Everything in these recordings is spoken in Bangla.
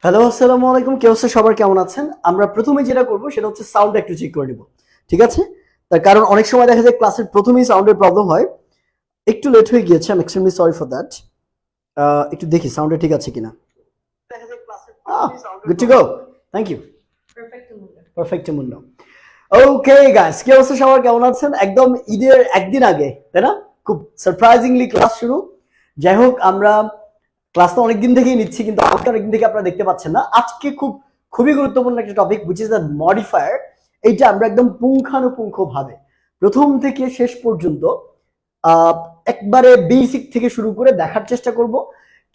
হ্যালো, আসসালামু আলাইকুম। কি অবস্থা সবার, কেমন আছেন? আমরা প্রথমে যেটা করব সেটা হচ্ছে সাউন্ড একটু চেক করে নিব। ঠিক আছে? তার কারণ অনেক সময় দেখা যায় ক্লাসের প্রথমেই সাউন্ডের প্রবলেম হয়। একটু লেট হয়ে গিয়েছে, I am extremely sorry for that. একটু দেখি সাউন্ডে ঠিক আছে কিনা। Good to go. Thank you. Perfect মুন্ডো। ওকে গাইস, কি অবস্থা সবার, কেমন আছেন? একদম ঈদের একদিন আগে, তাই না? খুব সারপ্রাইজিংলি ক্লাস শুরু। যাই হোক, আমরা ক্লাসটা অনেকদিন থেকেই নিচ্ছি, কিন্তু আজকে অনেকদিন থেকে আপনারা দেখতে পাচ্ছেন না। আজকে খুবই গুরুত্বপূর্ণ একটা topic, which is the modifier. এইটা আমরা একদম পুঙ্খানুপুঙ্খ ভাবে প্রথম থেকে শেষ পর্যন্ত একবারে বেসিক থেকে শুরু করে দেখার চেষ্টা করব।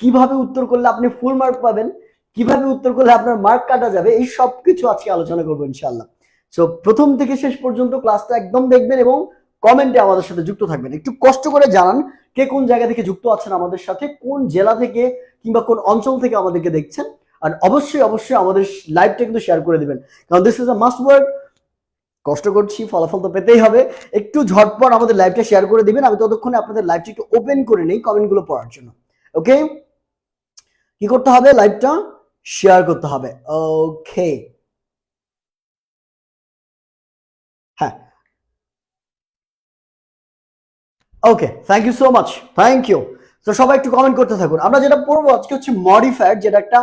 কিভাবে উত্তর করলে আপনি ফুল মার্ক পাবেন, কিভাবে উত্তর করলে আপনার মার্ক কাটা যাবে, এই সব কিছু আজকে আলোচনা করবো ইনশাআল্লাহ। সো প্রথম থেকে শেষ পর্যন্ত ক্লাসটা একদম দেখবেন এবং কমেন্টে আমাদের সাথে যুক্ত থাকবেন। একটু কষ্ট করে জানান কে কোন জায়গা থেকে যুক্ত আছেন আমাদের সাথে, কোন জেলা থেকে কিংবা কোন অঞ্চল থেকে আমাদেরকে দেখছেন। আর অবশ্যই অবশ্যই আমাদের লাইভটা কিন্তু শেয়ার করে দিবেন, কারণ this is a must work. কষ্ট করছি, ফলাফল তো পেতেই হবে। একটু ঝটপট আমাদের লাইভটা শেয়ার করে দিবেন। আমি ততক্ষণে আপনাদের লাইভটা একটু ওপেন করে নেই কমেন্টগুলো পড়ার জন্য। ওকে, কি করতে হবে? লাইভটা শেয়ার করতে হবে। ওকে, হ্যাঁ, okay, thank you so much, thank you. তো সবাই একটু কমেন্ট করতে থাকুন। আমরা যেটা পড়বো আজকে হচ্ছে মডিফায়ার, যেটা একটা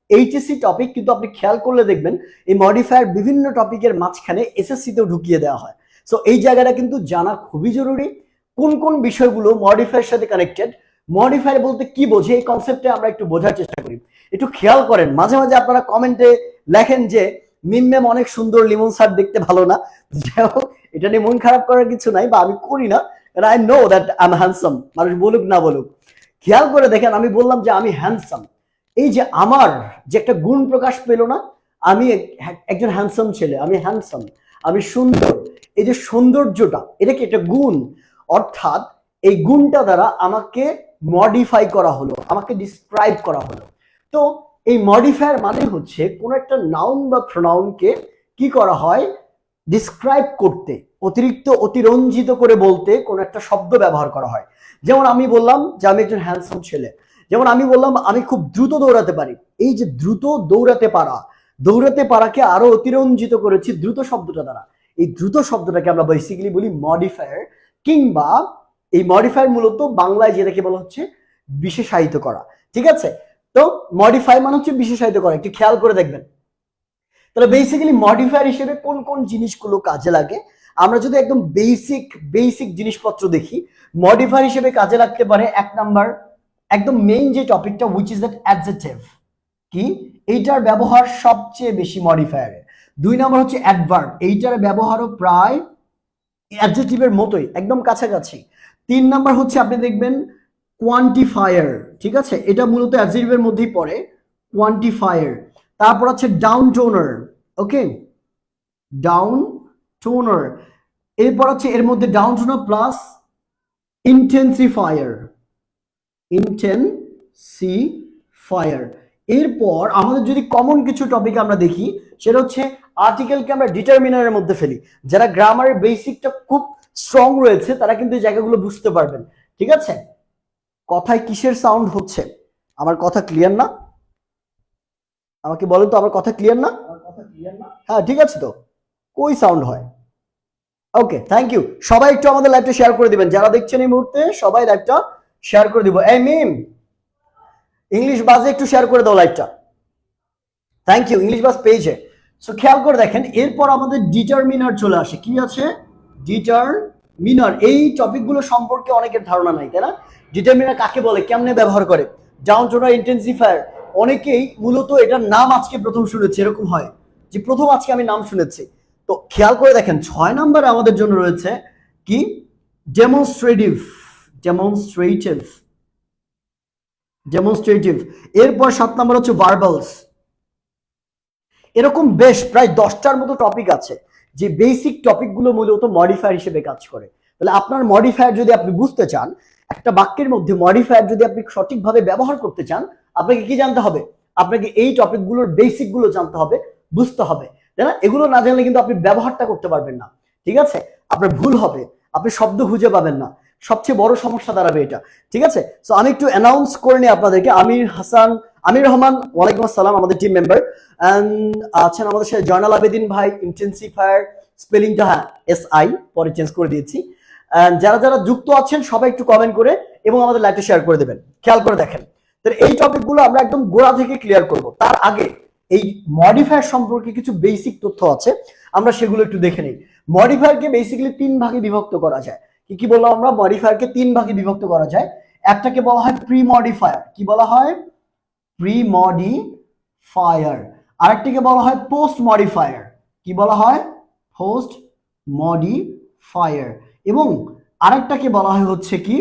এইচএসসি টপিক, কিন্তু আপনি খেয়াল করলে দেখবেন এই মডিফায়ার বিভিন্ন টপিকের মাঝখানে এসএসসি তেও ঢুকিয়ে দেওয়া হয়। সো এই জায়গাটা কিন্তু জানা খুবই জরুরি। কোন কোন বিষয়গুলো মডিফায়ার সাথে কানেক্টেড, মডিফায়ার বলতে কি বোঝে, এই কনসেপ্টে আমরা একটু বোঝার চেষ্টা করি। একটু খেয়াল করেন, মাঝে মাঝে আপনারা কমেন্টে লেখেন যে মিম ম্যাম অনেক সুন্দর, লিমন স্যার দেখতে ভালো না। যাই হোক, এটা নিয়ে মন খারাপ করার কিছু নাই, বা আমি করি না। And I know that I'm handsome, মানুষ বলুক না বলুক। খেয়াল করে দেখেন, আমি বললাম যে আমি হ্যান্ডসাম। এই যে আমার যে একটা গুণ প্রকাশ পেল না, আমি একজন হ্যান্ডসাম ছেলে, আমি হ্যান্ডসাম, আমি সুন্দর। এই যে সৌন্দর্যটা, এটা কি একটা গুণ? অর্থাৎ এই গুণটা দ্বারা আমাকে মডিফাই করা হলো, আমাকে ডিসক্রাইব করা হলো। তো এই মডিফায়ার মানে হচ্ছে কোন একটা নাউন বা প্রোনাউনকে কি করা হয়, ডিসক্রাইব করতে, অতিরিক্ত অতিরঞ্জিত করে বলতে কোন একটা শব্দ ব্যবহার করা হয়। যেমন আমি বললাম যে আমি একজন হ্যান্ডসাম ছেলে, যেমন আমি বললাম আমি খুব দ্রুত দৌড়াতে পারি। এই যে দ্রুত দৌড়াতে পারা, দৌড়াতে পারাকে আরো অতিরঞ্জিত করেছি দ্রুত শব্দটা দ্বারা। এই দ্রুত শব্দটাকে আমরা বেসিক্যালি বলি মডিফায়ার, কিংবা এই মডিফায়ার মূলত বাংলায় যেটাকে বলা হচ্ছে বিশেষায়িত করা। ঠিক আছে? তো মডিফাই মানে হচ্ছে বিশেষায়িত করা। একটু খেয়াল করে দেখবেন তাহলে বেসিক্যালি মডিফায়ার হিসেবে কোন কোন জিনিসগুলো কাজে লাগে। আমরা যদি একদম বেসিক জিনিসপত্র দেখি, মডিফায়ার হিসেবে কাজে লাগতে পারে এক নাম্বার, একদম মেইন যে টপিকটা, হুইচ ইজ দ্যাট অ্যাডজেক্টিভ। কি? এইটার ব্যবহার সবচেয়ে বেশি মডিফায়ারে। দুই নাম্বার হচ্ছে অ্যাডভার্ব, এইটার ব্যবহারও প্রায় অ্যাডজেক্টিভের মতোই, একদম কাছাকাছি। তিন নাম্বার হচ্ছে আপনি দেখবেন কোয়ান্টিফায়ার। ঠিক আছে, এটা মূলত অ্যাডজেক্টিভের মধ্যেই পড়ে, কোয়ান্টিফায়ার। তারপর হচ্ছে ডাউন টোনার। ওকে, ডাউন টোনার। এরপর হচ্ছে এর মধ্যে down toner plus intensifier, intensifier. এরপর আমাদের যদি কমন কিছু টপিক আমরা দেখি, সেটা হচ্ছে আর্টিকেলকে আমরা ডিটারমিনারের মধ্যে ফেলি। যারা গ্রামারের বেসিকটা খুব স্ট্রং রয়েছে তারা কিন্তু এই জায়গাগুলো বুঝতে পারবেন। ঠিক আছে? কথায় কিসের সাউন্ড হচ্ছে? আমার কথা ক্লিয়ার না? আমাকে বলেন তো, আমার কথা ক্লিয়ার না? হ্যাঁ, ঠিক আছে তো। কই সাউন্ড হয়? ওকে, থ্যাংক ইউ। সবাই একটু আমাদের লাইভটা শেয়ার করে দিবেন, যারা দেখছেন এই মুহূর্তে সবাই লাইভটা শেয়ার করে দিব। এই মিম, ইংলিশ বাজে একটু শেয়ার করে দাও লাইভটা। থ্যাংক ইউ, ইংলিশ বাজ পেয়েছে। সো খেয়াল করে দেখেন, এরপর আমাদের ডিটারমিনার চলে আসে। কি আছে? ডিটারমিনার। এই টপিকগুলো সম্পর্কে অনেকের ধারণা নাই, তাই না? ডিটারমিনার কাকে বলে, কেমনে ব্যবহার করে, ডাউন টোনার, ইন্টেন্সিফায়ার। অনেকেই মূলত এটার নাম আজকে প্রথম শুনেছে, এরকম হয় যে প্রথম আজকে আমি নাম শুনেছি। তো খেয়াল করে দেখেন, 6 নম্বরে আমাদের জন্য রয়েছে কি? Demonstrative, demonstrative, demonstrative. এরপর 7 নম্বর হচ্ছে ভার্বালস। এরকম বেশ প্রায় 10টার মতো টপিক আছে, যে বেসিক টপিকগুলো মূলত মডিফায়ার হিসেবে কাজ করে। তাহলে আপনার মডিফায়ার যদি আপনি বুঝতে চান, একটা বাক্যের মধ্যে মডিফায়ার যদি আপনি সঠিকভাবে ব্যবহার করতে চান, আপনাকে কি জানতে হবে? আপনাকে এই টপিকগুলোর বেসিকগুলো জানতে হবে, বুঝতে হবে, তাই না? এগুলো না জানলে কিন্তু আপনি ব্যবহারটা করতে পারবেন না। ঠিক আছে? আপনার ভুল হবে, আপনি শব্দ খুঁজে পাবেন না। সবচেয়ে বড় সমস্যা দাঁড়াবে এটা। ঠিক আছে, সো আমি একটু অ্যানাউন্স করে নিই আপনাদেরকে। আমির রহমান, ওয়ালাইকুম আসসালাম, আমাদের টিম মেম্বার। অ্যান্ড আছেন আমাদের সাথে জয়নাল আবেদিন ভাই, ইন্টেন্সিফায়ার স্পেলিংটা হ্যাঁ SI পরে চেঞ্জ করে দিয়েছি। যারা যারা যুক্ত আছেন সবাই একটু কমেন্ট করে এবং আমাদের লাইভে শেয়ার করে দেবেন। খেয়াল করে দেখেন, এই টপিকগুলো আমরা একদম গোড়া থেকে ক্লিয়ার করব। তার আগে এই মডিফায়ার সম্পর্কে কিছু বেসিক তথ্য আছে, আমরা সেগুলো একটু দেখে নিই। মডিফায়ারকে বেসিক্যালি 3 ভাগে বিভক্ত করা যায়। কি বললাম আমরা? মডিফায়ারকে 3 ভাগে বিভক্ত করা যায়। একটাকে বলা হয় প্রি মডিফায়ার, কি বলা হয়? Pre modifier. আরেকটাকে বলা হয় পোস্ট মডিফায়ার, কি বলা হয়? Post modifier. এবং আরেকটাকে বলা হয় হচ্ছে কি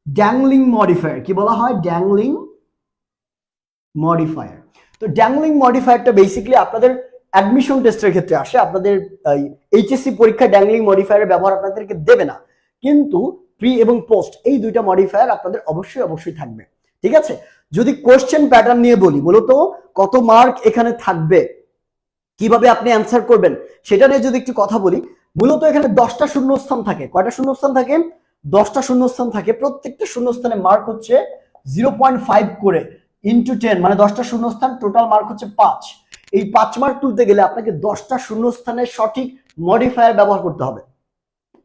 ড্যাংলিং মডিফায়ার, কি বলা হয়? Dangling modifier. তো ড্যাংলিং মডিফায়ারটা বেসিক্যালি আপনাদের অ্যাডমিশন টেস্টের ক্ষেত্রে আসে। আপনাদের এইচএসসি পরীক্ষায় ড্যাংলিং মডিফায়ারের ব্যবহার আপনাদেরকে দেবে না, কিন্তু প্রি এবং পোস্ট এই দুইটা মডিফায়ার আপনাদের অবশ্যই থাকবে। ঠিক আছে, যদি কোশ্চেন প্যাটার্ন নিয়ে বলি, মূলত কত মার্ক এখানে থাকবে, কিভাবে আপনি অ্যান্সার করবেন সেটা নিয়ে যদি একটু কথা বলি, মূলত এখানে 10টা শূন্যস্থান থাকে। কয়টা শূন্যস্থান থাকে? 10টা শূন্যস্থান থাকে। প্রত্যেকটা শূন্যস্থানে মার্ক হচ্ছে 0.5 করে ইন্টু 10, মানে 10টা শূন্যস্থান, টোটাল মার্ক হচ্ছে 5। এই 5 মার্ক তুলতে গেলে আপনাকে 10টা শূন্যস্থানের সঠিক মডিফায়ার ব্যবহার করতে হবে।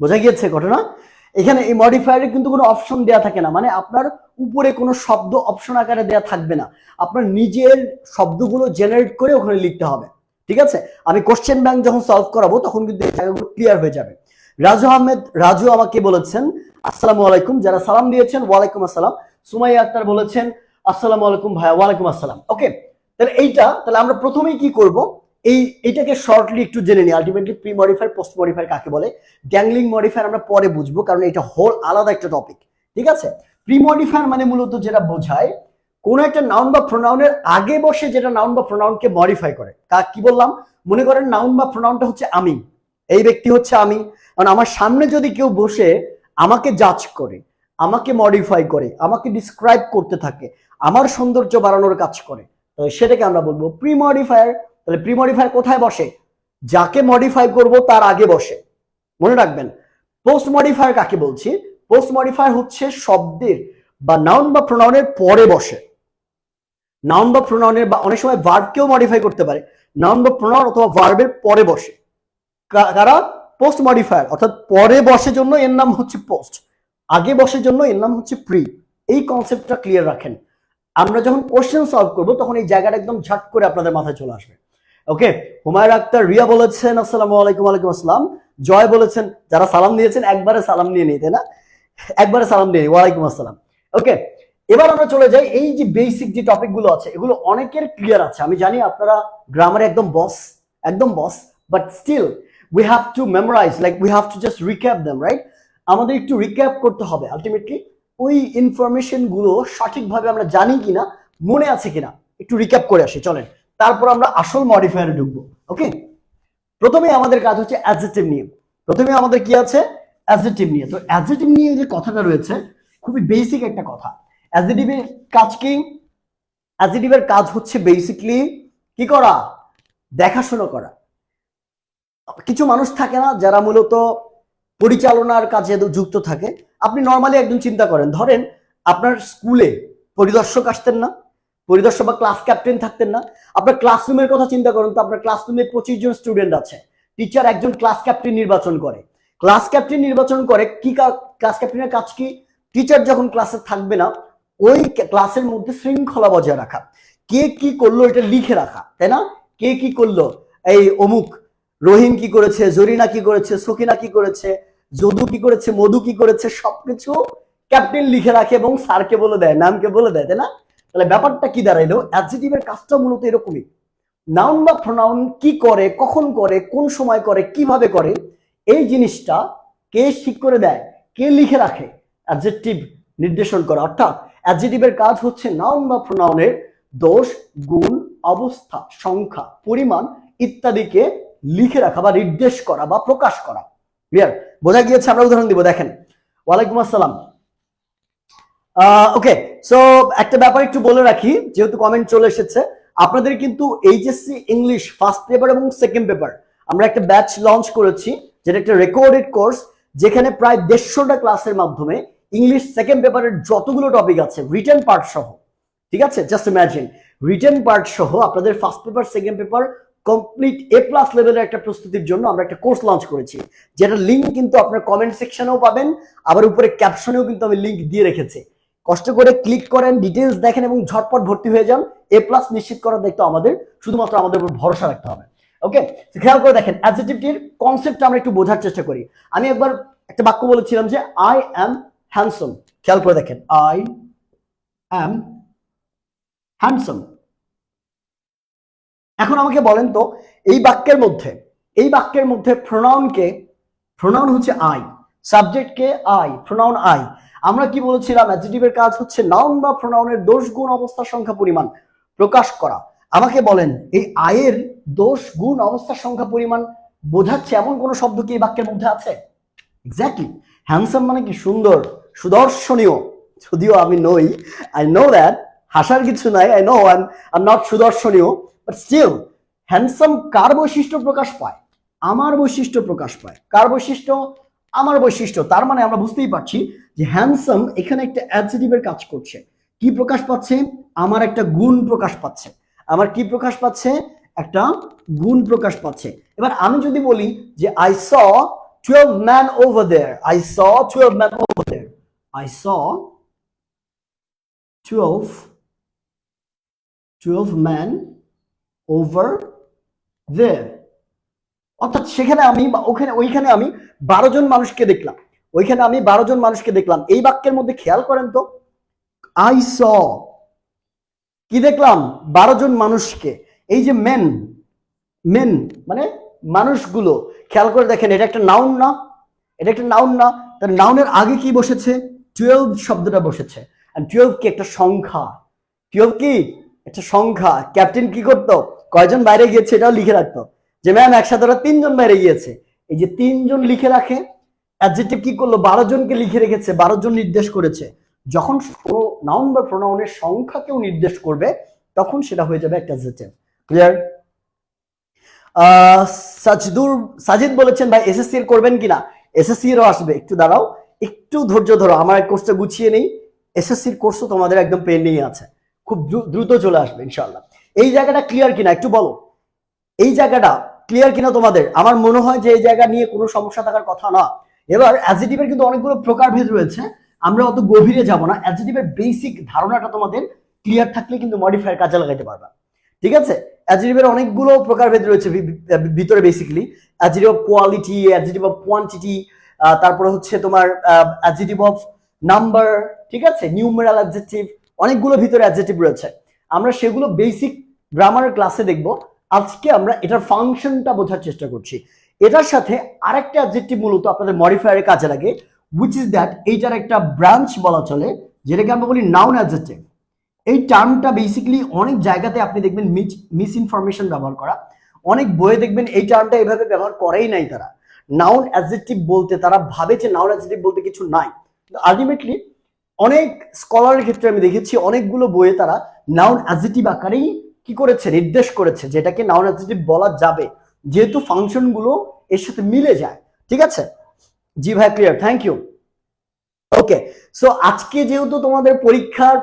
বোঝা গিয়েছে ঘটনা? এখানে এই মডিফায়ারে কিন্তু কোনো অপশন দেয়া থাকে না, মানে আপনার উপরে কোনো শব্দ অপশন আকারে দেয়া থাকবে না, আপনার নিজের শব্দগুলো জেনারেট করে ওখানে লিখতে হবে। ঠিক আছে, আমি কোশ্চেন ব্যাংক যখন সলভ করাবো তখন কিন্তু এই জায়গাগুলো ক্লিয়ার হয়ে যাবে। রাজু আমাকে বলেছেন আসসালামু আলাইকুম, যারা সালাম দিয়েছেন ওয়ালাইকুম আসসালাম। সুমাইয়া আক্তার বলেছেন আসসালামু আলাইকুম ভাইয়া, ওয়ালাইকুম আসসালাম। ওকে, তাহলে আমরা প্রথমেই কি করব, এইটাকে শর্টলি একটু জেনে নিই। Ultimately pre modifier post modifier কাকে বলে, ড্যাংলিং মডিফায়ার আমরা পরে বুঝবো, কারণ এটা হোল আলাদা একটা টপিক। ঠিক আছে, প্রি মডিফায়ার মানে মূলত যেটা বোঝায় কোন একটা নাউন বা প্রোনাউনের আগে বসে যেটা নাউন বা প্রোনাউনকে মডিফাই করে। কি বললাম? মনে করেন নাউন বা প্রোনাউনটা হচ্ছে আমি, এই ব্যক্তি হচ্ছে আমি, কারণ আমার সামনে যদি কেউ বসে আমাকে জাজ করে, আমাকে মডিফাই করে, আমাকে ডিসক্রাইব করতে থাকে, আমার সৌন্দর্য বাড়ানোর কাজ করে, তো সেটাকে আমরা বলবো প্রি মডিফায়ার। তাহলে প্রি মডিফায়ার কোথায় বসে? যাকে মডিফাই করব তার আগে বসে, মনে রাখবেন। পোস্ট মডিফায়ার কাকে বলছি? পোস্ট মডিফায়ার হচ্ছে শব্দের বা নাউন বা প্রোনাউনের পরে বসে। নাউন বা প্রোনাউনের বা অনেক সময় ভার্বকেও মডিফাই করতে পারে, নাউন বা প্রোনাউন অথবা ভার্বের পরে বসে কারা? Post modifier. অর্থাৎ পরে বসে জন্য এর নাম হচ্ছে পোস্ট, আগে বসে জন্য এর নাম হচ্ছে প্রি। এই কনসেপ্টটা ক্লিয়ার রাখেন। আমরা যখন কোশ্চেন সলভ করব তখন এই জায়গাটা একদম ঝাট করে আপনাদের মাথায় চলে আসবে। ওকে, হুমায়রা আক্তার রিয়া বলেছেন আসসালামু আলাইকুম। ওয়ালাইকুম আসসালাম। জয় বলেছেন, যারা সালাম দিয়েছেন একবারে সালাম নিয়ে নিই, তাই না? একবারে সালাম দিয়ে নিই, ওয়ালাইকুম আসসালাম। ওকে, এবার আমরা চলে যাই। এই যে বেসিক যে টপিক গুলো আছে এগুলো অনেকের ক্লিয়ার আছে, আমি জানি আপনারা গ্রামারে একদম boss, but still we have to memorise, like we have to just recap them, right? আমাদের একটু রিক্যাপ করতে হবে আলটিমেটলি ওই ইনফরমেশন গুলো সঠিকভাবে আমরা জানি কিনা, মনে আছে কিনা, একটু রিক্যাপ করে আসি চলেন, তারপর আমরা আসল মডিফায়ারে ঢুকবো। ওকে, প্রথমে আমাদের কাজ হচ্ছে অ্যাডজেক্টিভ নিয়ে। প্রথমে আমাদের কি আছে? অ্যাডজেক্টিভ নিয়ে। তো অ্যাডজেক্টিভ নিয়ে যে কথাটা রয়েছে খুবই বেসিক একটা কথা। অ্যাডজেক্টিভের কাজ কি? অ্যাডজেক্টিভের কাজ হচ্ছে বেসিকলি কি করা? দেখাশোনা করা। কিছু মানুষ থাকে না যারা মূলত পরিচালনার কাজে যুক্ত থাকে। আপনি নর্মালি একদম চিন্তা করেন, ধরেন আপনার স্কুলে পরিদর্শক আসতেন না, পরিদর্শক বা ক্লাস ক্যাপ্টেন থাকতেন না। আপনার ক্লাসরুমের কথা চিন্তা করেন তো, আপনার ক্লাসরুমে 25 জন স্টুডেন্ট আছে, টিচার একজন ক্লাস ক্যাপ্টেন নির্বাচন করে। ক্লাস ক্যাপ্টেন নির্বাচন করে কি? ক্লাস ক্যাপ্টেনের কাজ কি? টিচার যখন ক্লাসে থাকবে না ওই ক্লাসের মধ্যে শৃঙ্খলা বজায় রাখা, কে কি করলো এটা লিখে রাখা, তাই না? কে কি করলো, এই অমুক রহিম কি করেছে, জরিনা কি করেছে, সকিনা কি করেছে, যদু কি করেছে, মধু কি করেছে, সবকিছু ক্যাপ্টেন লিখে রাখে এবং স্যারকে বলে দেয়, নামকে বলে দেয়, তাই না? তাহলে ব্যাপারটা কি দাঁড়াইলো? অ্যাডজেক্টিভের কাজটা মূলত এরকমই। নাউন বা প্রোনাউন কি করে, কখন করে, কোন সময় করে, কিভাবে করে, এই জিনিসটা কে ঠিক করে দেয়, কে লিখে রাখে? অ্যাডজেক্টিভ নির্দেশন করা। অর্থাৎ অ্যাডজেক্টিভের কাজ হচ্ছে নাউন বা প্রোনাউনের দোষ, গুণ, অবস্থা, সংখ্যা, পরিমাণ ইত্যাদিকে লিখে রাখা বা নির্দেশ করা বা প্রকাশ করা। ক্লিয়ার? বোঝা গিয়েছে? আমরা উদাহরণ দিব, দেখেন। ওয়ালাইকুম আসসালাম। ওকে, সো একটা ব্যাপার একটু বলে রাখি, যেহেতু কমেন্ট চলে এসেছে, আপনাদের কিন্তু এইচএসসি ইংলিশ ফার্স্ট পেপার এবং সেকেন্ড পেপার আমরা একটা ব্যাচ লঞ্চ করেছি, যেটা একটা রেকর্ডেড কোর্স, যেখানে প্রায় 150টা ক্লাসের মাধ্যমে ইংলিশ সেকেন্ড পেপারের যতগুলো টপিক আছে রিটেন পার্ট সহ, ঠিক আছে, জাস্ট ইমাজিন রিটেন পার্ট সহ আপনাদের first paper second paper complete A plus লেভেলের একটা প্রস্তুতির জন্য আমরা একটা কোর্স লঞ্চ করেছি, যেটার লিঙ্ক কিন্তু আপনার কমেন্ট সেকশনেও পাবেন, আবার উপরে ক্যাপশনেও কিন্তু আমি লিঙ্ক দিয়ে রেখেছি। কষ্ট করে ক্লিক করেন, ডিটেলস দেখেন এবং ঝটপট ভর্তি হয়ে যান। এ প্লাস নিশ্চিত করার দায়িত্ব আমাদের, শুধুমাত্র আমাদের উপর ভরসা রাখতে হবে। ওকে, খেয়াল করে দেখেন অ্যাডজেক্টিভটির কনসেপ্টটা আমরা একটু বোঝার চেষ্টা করি। আমি একবার একটা বাক্য বলেছিলাম যে আই অ্যাম হ্যান্ডসাম। খেয়াল করে দেখেন, আই অ্যাম হ্যান্ডসাম। এখন আমাকে বলেন তো এই বাক্যের মধ্যে প্রোনাউন হচ্ছে আই, সাবজেক্টকে আই, প্রোনাউন আই। আমরা কি বলেছিলাম, অ্যাডজেক্টিভের কাজ হচ্ছে নাউন বা প্রোনাউনের দোষ গুণ অবস্থা সংখ্যা পরিমাণ প্রকাশ করা। আমাকে বলেন এই আয়ের দোষ গুণ অবস্থা সংখ্যা পরিমাণ বোঝাচ্ছে এমন কোন শব্দ কি এই বাক্যের মধ্যে আছে? এক্স্যাক্টলি, হ্যান্ডসাম মানে কি সুন্দর, সুদর্শনীয়। যদিও আমি নই, আই নো দ্যাট, হাসার কিছু নাই, I know I am not সুদর্শনীয়, বাট স্টিল হ্যান্ডসাম কার বৈশিষ্ট্য প্রকাশ পায়? আমার বৈশিষ্ট্য প্রকাশ পায়। কার বৈশিষ্ট্য? আমার বৈশিষ্ট্য। তার মানে আমরা বুঝতেই পারছি যে হ্যান্ডসাম এখানে একটা অ্যাডজেক্টিভের কাজ করছে। কি প্রকাশ পাচ্ছে? আমার একটা গুণ প্রকাশ পাচ্ছে। আমার কি প্রকাশ পাচ্ছে? একটা গুণ প্রকাশ পাচ্ছে। এবার আমি যদি বলি যে I saw 12 men over there, I saw 12 men over there, I saw 12 men over there, অর্থাৎ সেখানে আমি ওইখানে আমি 12 জন মানুষকে দেখলাম, ওইখানে আমি 12 জন মানুষকে দেখলাম। এই বাক্যের মধ্যে খেয়াল করেন তো, I saw কি দেখলাম? 12 জন মানুষকে। এই যে মেন মানে মানুষগুলো, খেয়াল করে দেখেন এটা একটা নাউন না? এটা একটা নাউন না? তার নাউনের আগে কি বসেছে? 12 শব্দটা বসেছে। আর 12 কি একটা সংখ্যা? 12 কি একটা সংখ্যা। ক্যাপ্টেন কি করতো? কয়জন বাইরে গিয়েছে এটাও লিখে রাখতো, যে ম্যাম একসাথে ওরা 3 জন বাইরে গিয়েছে। এই যে 3 জন লিখে রাখে, অ্যাডজেক্টিভ কি করলো? 12 জনকে লিখে রেখেছে, 12 জন নির্দেশ করেছে। যখন কোনো নাউন বা প্রোনাউনের সংখ্যাকেও নির্দেশ করবে তখন সেটা হয়ে যাবে একটা অ্যাডজেক্টিভ। ক্লিয়ার? সাজিদ বলেছেন ভাই এসএসসি এর করবেন কিনা? এসএসসি এরও আসবে, একটু দাঁড়াও, একটু ধৈর্য ধরো, আমার কোর্সটা গুছিয়ে নেই। এসএসসির কোর্সও তোমাদের একদম পেন্ডিং আছে, খুব দ্রুত চলে আসবে ইনশাআল্লাহ। এই জায়গাটা ক্লিয়ার কিনা একটু বলো, এই জায়গাটা ক্লিয়ার কিনা তোমাদের? আমার মনে হয় যে এই জায়গা নিয়ে কোনো সমস্যা থাকার কথা না। এবার অ্যাডজেক্টিভের কিন্তু অনেকগুলো প্রকারভেদ রয়েছে, আমরা অত গভীরে যাব না। অ্যাডজেক্টিভের বেসিক ধারণাটা তোমাদের ক্লিয়ার থাকলে কিন্তু মডিফায়ার কাজে লাগাইতে পারবা, ঠিক আছে? অ্যাডজেক্টিভের অনেকগুলো প্রকারভেদ রয়েছে ভিতরে, basically adjective of quality, adjective of quantity, তারপরে হচ্ছে তোমার অ্যাডজেক্টিভ অফ নাম্বার, ঠিক আছে, নিউমেরাল অ্যাডজেক্টিভ, অনেকগুলো ভিতরে অ্যাডজেক্টিভ রয়েছে। আমরা সেগুলো বেসিক গ্রামারের ক্লাসে দেখব। আজকে আমরা এটার ফাংশনটা বোঝার চেষ্টা করছি। এটার সাথে আরেকটা অ্যাডজেক্টিভ মূলত আপনাদের মডিফায়ারে কাজে লাগে, which is that এইটার একটা ব্রাঞ্চ বলা চলে, যেটাকে আমরা বলি নাউন অ্যাডজেক্টিভ। এই টার্মটা বেসিক্যালি অনেক জায়গাতে আপনি দেখবেন মিস ইনফরমেশন ব্যবহার করা, অনেক বইয়ে দেখবেন এই টার্মটা এভাবে ব্যবহার করেই নাই তারা। নাউন অ্যাডজেক্টিভ বলতে তারা ভাবে যে নাউন অ্যাডজেক্টিভ বলতে কিছু নাই, আলটিমেটলি অনেক স্কলারের ক্ষেত্রে আমি দেখেছি অনেকগুলো বইয়ে তারা নাউন অ্যাডজেক্টিভ আকারেই কি করেছে, নির্দেশ করেছে যেটাকে নাউন অ্যাডজেক্টিভ বলা যাবে, যেহেতু ফাংশনগুলো এর সাথে মিলে যায়, ঠিক আছে? জি ভাই, clear, thank you. Okay, so আজকে যেহেতু তোমাদের পরীক্ষার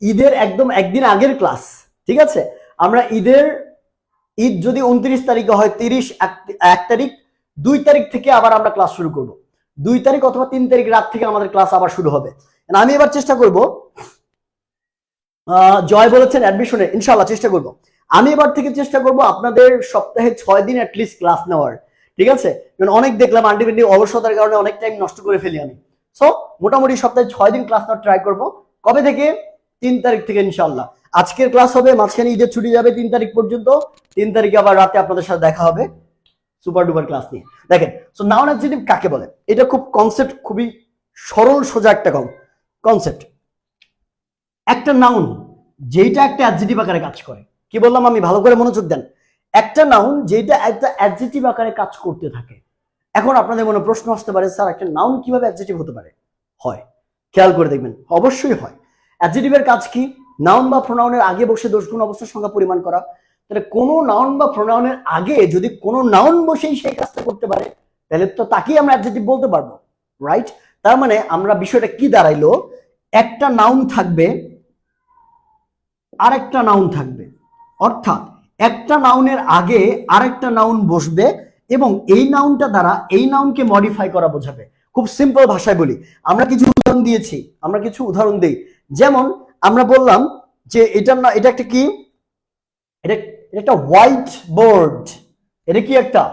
ঈদের একদম একদিন আগের ক্লাস, ঠিক আছে? আমরা ঈদ যদি 29 তারিখে হয়, 30, 1 তারিখ, 2 তারিখ থেকে আবার আমরা ক্লাস শুরু করব। 2 তারিখ অথবা 3 তারিখ রাত থেকে আমাদের ক্লাস আবার শুরু হবে। আমি এবার চেষ্টা করব, জয় বলেছেন অ্যাডমিশনে, ইনশাআল্লাহ চেষ্টা করব। আমি এবার থেকে চেষ্টা করব আপনাদের সপ্তাহে 6 দিন অ্যাটলিস্ট ক্লাস নেওয়ার, ঠিক আছে? কারণ অনেক দেখলাম আলটিমেটলি অলসতার কারণে অনেক টাইম নষ্ট করে ফেলি আমি। সো মোটামুটি সপ্তাহে 6 দিন ক্লাস নেওয়ার ট্রাই করব। কবে থেকে? 3 তারিখ থেকে ইনশাআল্লাহ। আজকের ক্লাস হবে, মাঝখানে ঈদের ছুটি যাবে 3 তারিখ পর্যন্ত। 3 তারিখে আবার রাতে আপনাদের সাথে দেখা হবে সুপার ডুপার ক্লাস নিয়ে। দেখেন, সো নাউন অ্যাডজেক্টিভ কাকে বলে? এটা খুব কনসেপ্ট, খুবই সরল সোজা একটা কনসেপ্ট। একটা নাউন যেটা একটা অ্যাডজেক্টিভ আকারে কাজ করে। কি বললাম আমি? ভালো করে মনোযোগ দেন। একটা নাউন যেটা একটা অ্যাডজেক্টিভ আকারে কাজ করতে থাকে। এখন আপনাদের মনে প্রশ্ন আসতে পারে, স্যার একটা নাউন কিভাবে অ্যাডজেক্টিভ হতে পারে? হয়, খেয়াল করে দেখবেন, অবশ্যই হয়। অ্যাডজেক্টিভের কাজ কি? নাউন বা প্রোনাউনের আগে বসে দোষ গুণ অবস্থার সংখ্যা পরিমাণ করা। তাহলে কোনো নাউন বা প্রোনাউনের আগে যদি কোনো নাউন বসেই সেই কাজটা করতে পারে, তাহলে তো তাকেই আমরা অ্যাডজেক্টিভ বলতে পারবো, রাইট? তার মানে আমরা বিষয়টা কি দাঁড়াইলো, একটা নাউন থাকবে আরেকটা নাউন থাকবে, অর্থাৎ একটা নাউনের আগে আরেকটা নাউন বসবে এবং এই নাউনটা দ্বারা এই নাউনকে মডিফাই করা বোঝাবে। খুব সিম্পল ভাষায় বলি, আমরা কিছু উদাহরণ দিয়েছি, আমরা কিছু উদাহরণ দিই। যেমন আমরা বললাম যে এটা না, এটা একটা কি, এটা একটা হোয়াইট বোর্ড, এটা কি একটা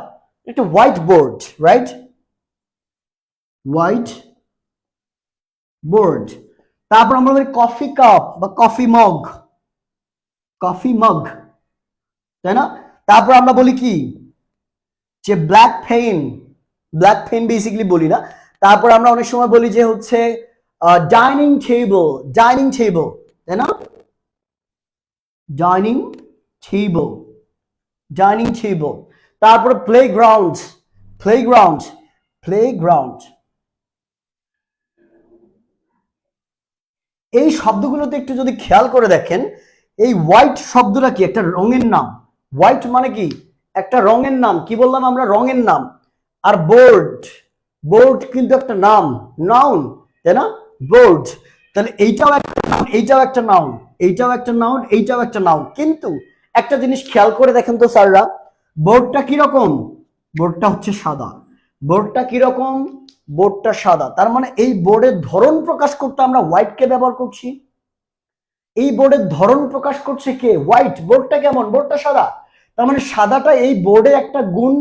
white board, right? White board. তারপর আমরা বলি কফি কাপ বা কফি মগ, তাই না? তারপর আমরা বলি কি, যে ব্ল্যাক পেন বেসিক্যালি বলি না। তারপর আমরা অনেক সময় বলি যে হচ্ছে ডাইনিং টেবল, তাই না? Dining table. তারপর প্লেগ্রাউন্ড। এই শব্দগুলোতে একটু যদি খেয়াল করে দেখেন, এই হোয়াইট শব্দটা কি, একটা রঙের নাম। হোয়াইট মানে কি, একটা রঙের নাম। কি বললাম আমরা, রঙের নাম। আর বোর্ড কিন্তু একটা নাউন, তাই না? বোর্ড। তাহলে এইটাও একটা নাউন, এইটাও একটা নাউন। কিন্তু একটা জিনিস খেয়াল করে দেখেন তো স্যাররা, বোর্ডটা কিরকম? বোর্ডটা হচ্ছে সাদা। বোর্ডটা কিরকম? বোর্ডটা সাদা। তার মানে এই বোর্ডের ধরন প্রকাশ করতে আমরা হোয়াইটকে ব্যবহার করছি। এই বোর্ডের ধরন প্রকাশ করছে কে? হোয়াইট। বোর্ডটা কেমন? বোর্ডটা সাদা। তার মানে সাদাটা এই বোর্ডে একটা গুণ।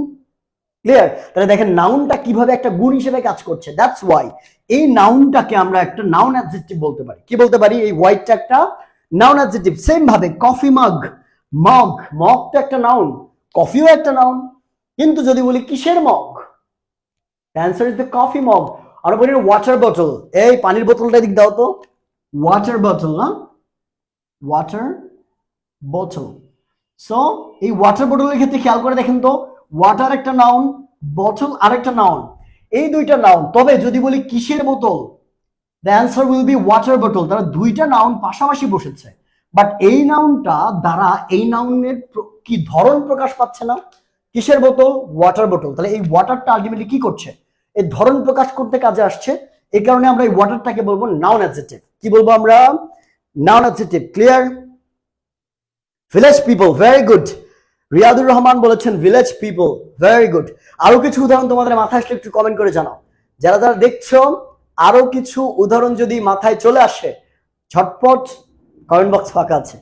ক্লিয়ার? তাহলে দেখেন নাউনটা কিভাবে একটা গুণ হিসেবে কাজ করছে। দ্যাটস ওয়াই এই নাউনটাকে আমরা একটা নাউন অ্যাডজেক্টিভ বলতে পারি। কি বলতে পারি? এই হোয়াইটটা একটা নাউন অ্যাডজেক্টিভ। সেম ভাবে কফি মগটা একটা নাউন, কফিও একটা নাউন। কিন্তু যদি বলি কিসের mug, answer is the coffee mug. আমরা বলি ওয়াটার বটল, এই পানির বোতলটা দিক দাও তো, ওয়াটার বটল না, ওয়াটার বোতল। সো এই ওয়াটার বোতলের ক্ষেত্রে খেয়াল করে দেখেন তো, ওয়াটার একটা নাউন, বটল আরেকটা নাউন, এই দুইটা নাউন। তবে যদি বলি কিসের বোতল, the answer will be water বোতল। তারা দুইটা নাউন পাশাপাশি বসেছে, বাট এই নাউনটা দ্বারা এই নাউনের কি ধরন প্রকাশ পাচ্ছে না। কিসের বোতল? ওয়াটার বোতল। তাহলে এই ওয়াটারটা আলটিমেটলি কি করছে? এই ধরন প্রকাশ করতে কাজে আসছে। এই কারণে আমরা এই ওয়াটারটাকে বলবো নাউন অ্যাডজেক্টিভ। কি বলবো আমরা? Noun adjective. Clear? Village people, very good. Riadur Rahman বলেছেন ভিলেজ পিপল, ভেরি গুড। আরো কিছু উদাহরণ তোমাদের মাথায় আসলে একটু কমেন্ট করে জানাও। যারা যারা দেখছো, আরো কিছু উদাহরণ যদি মাথায় চলে আসে, ঝটপট কমেন্ট বক্স ফাঁকা আছে।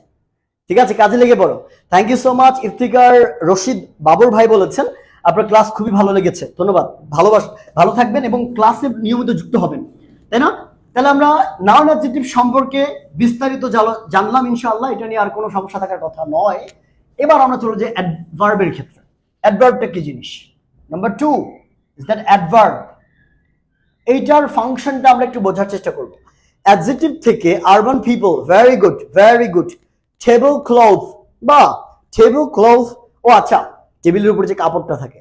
ঠিক আছে, কাজে লেগে পড়ো। Thank you so much. Iftikar Rashid বাবুর ভাই বলেছেন আপনার ক্লাস খুবই ভালো লেগেছে, ধন্যবাদ। ভালো থাকবেন এবং ক্লাসে নিয়মিত যুক্ত হবেন, তাই না? তাহলে আমরা নাউন অ্যাডজেক্টিভ সম্পর্কে বিস্তারিত জানলাম ইনশাআল্লাহ, এটা নিয়ে আর কোনো সমস্যা থাকার কথা নয়। এবার আমরা চলে যাই অ্যাডভার্বের ক্ষেত্রে। অ্যাডভার্বটা কি জিনিস? Number 2 is that adverb. এইটার ফাংশনটা আমরা একটু বোঝার চেষ্টা করব। অ্যাডজেক্টিভ থেকে urban people, very good. Table cloth বা টেবিল ক্লথ, ও আচ্ছা, টেবিলের উপরে যে কাপড়টা থাকে,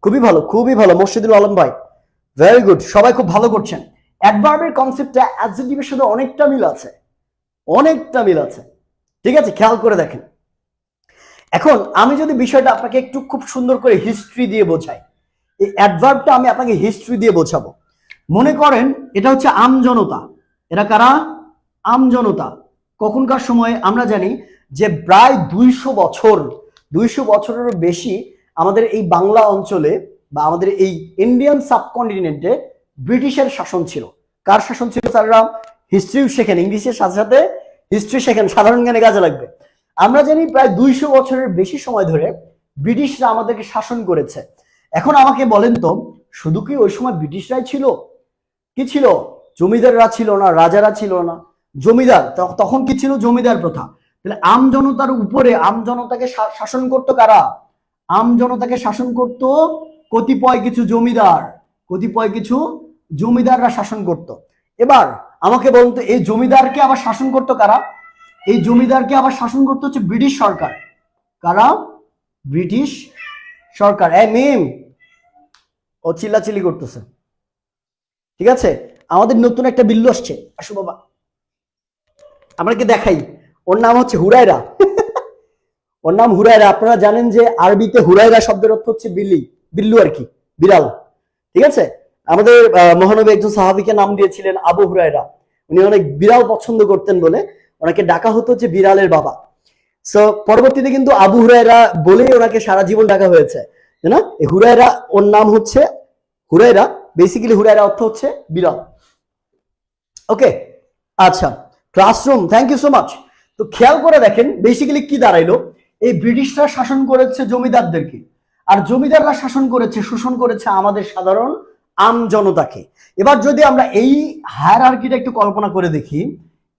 খুবই ভালো মসজিদুল আলম ভাই, ভেরি গুড। সবাই খুব ভালো করছেন। অ্যাডভার্বের কনসেপ্টটা অ্যাডজেক্টিভের সাথে অনেকটা মিল আছে। ঠিক আছে, খেয়াল করে দেখেন। এখন আমি যদি বিষয়টা আপনাকে একটু খুব সুন্দর করে হিস্ট্রি দিয়ে বোঝাই, এই অ্যাডভার্বটা আমি আপনাকে হিস্ট্রি দিয়ে বোঝাবো। মনে করেন এটা হচ্ছে আমজনতা। এরা কারা? আমজনতা। কখনকার সময়ে আমরা জানি যে প্রায় 200 বছরেরও বেশি আমাদের এই বাংলা অঞ্চলে বা আমাদের এই ইন্ডিয়ান সাবকন্টিনেন্টে ব্রিটিশের শাসন ছিল। কার শাসন ছিল স্যাররা? হিস্ট্রিও শেখেন, ইংলিশের সাথে সাথে হিস্ট্রি শেখেন, সাধারণ জ্ঞানে কাজে লাগবে। আমরা জানি প্রায় 200 বছরের বেশি সময় ধরে ব্রিটিশরা আমাদেরকে শাসন করেছে। এখন আমাকে বলেন তো, শুধু কি ওই সময় ব্রিটিশরাই ছিল? কি ছিল? জমিদাররা ছিল না, রাজারা ছিল না, জমিদার। তখন কি ছিল? জমিদার প্রথা। তাহলে আমজনতার উপরে আমজনতাকে শাসন করতো কারা? আমজনতাকে শাসন করত কতিপয় কিছু জমিদাররা শাসন করত। এবার আমাকে বলুন তো, এই জমিদারকে আবার শাসন করতো কারা? এই জমিদারকে আবার শাসন করতে হচ্ছে ব্রিটিশ সরকার। কারা? ব্রিটিশ সরকার। মিম, ও চিল্লাচিল্লি করতেছে। ঠিক আছে, আমাদের নতুন একটা বিল্লু আসছে, আসো বাবা, আপনাকে দেখাই। ওর নাম হচ্ছে হুরায়রা। ওর নাম হুরায়রা। আপনারা জানেন যে আরবিতে হুরায়রা শব্দের অর্থ হচ্ছে বিল্লু আর কি, বিড়াল। ঠিক আছে, আমাদের মহানবী একজন সাহাবীকে নাম দিয়েছিলেন আবু হুরায়রা। উনি অনেক বিড়াল পছন্দ করতেন বলে ওনাকে ডাকা হতো যে বিড়ালের বাবা। সো পরবর্তীতে কিন্তু আবু হুরায়রা বলেই ওনাকে সারা জীবন ডাকা হয়েছে, তাই না? হুরায়রা ওর নাম হচ্ছে হুরায়রা, বেসিক্যালি হুরায়রা অর্থ হচ্ছে বিড়াল। ওকে, আচ্ছা, classroom, thank you so much. তো খেয়াল করে দেখেন বেসিক্যালি কি দাঁড়াইলো, এই ব্রিটিশরা শাসন করেছে জমিদারদেরকে, আর জমিদাররা শাসন করেছে, শোষণ করেছে আমাদের সাধারণ আম জনতাকে। এবার যদি আমরা এই হায়ারার্কিটা একটু কল্পনা করে দেখি,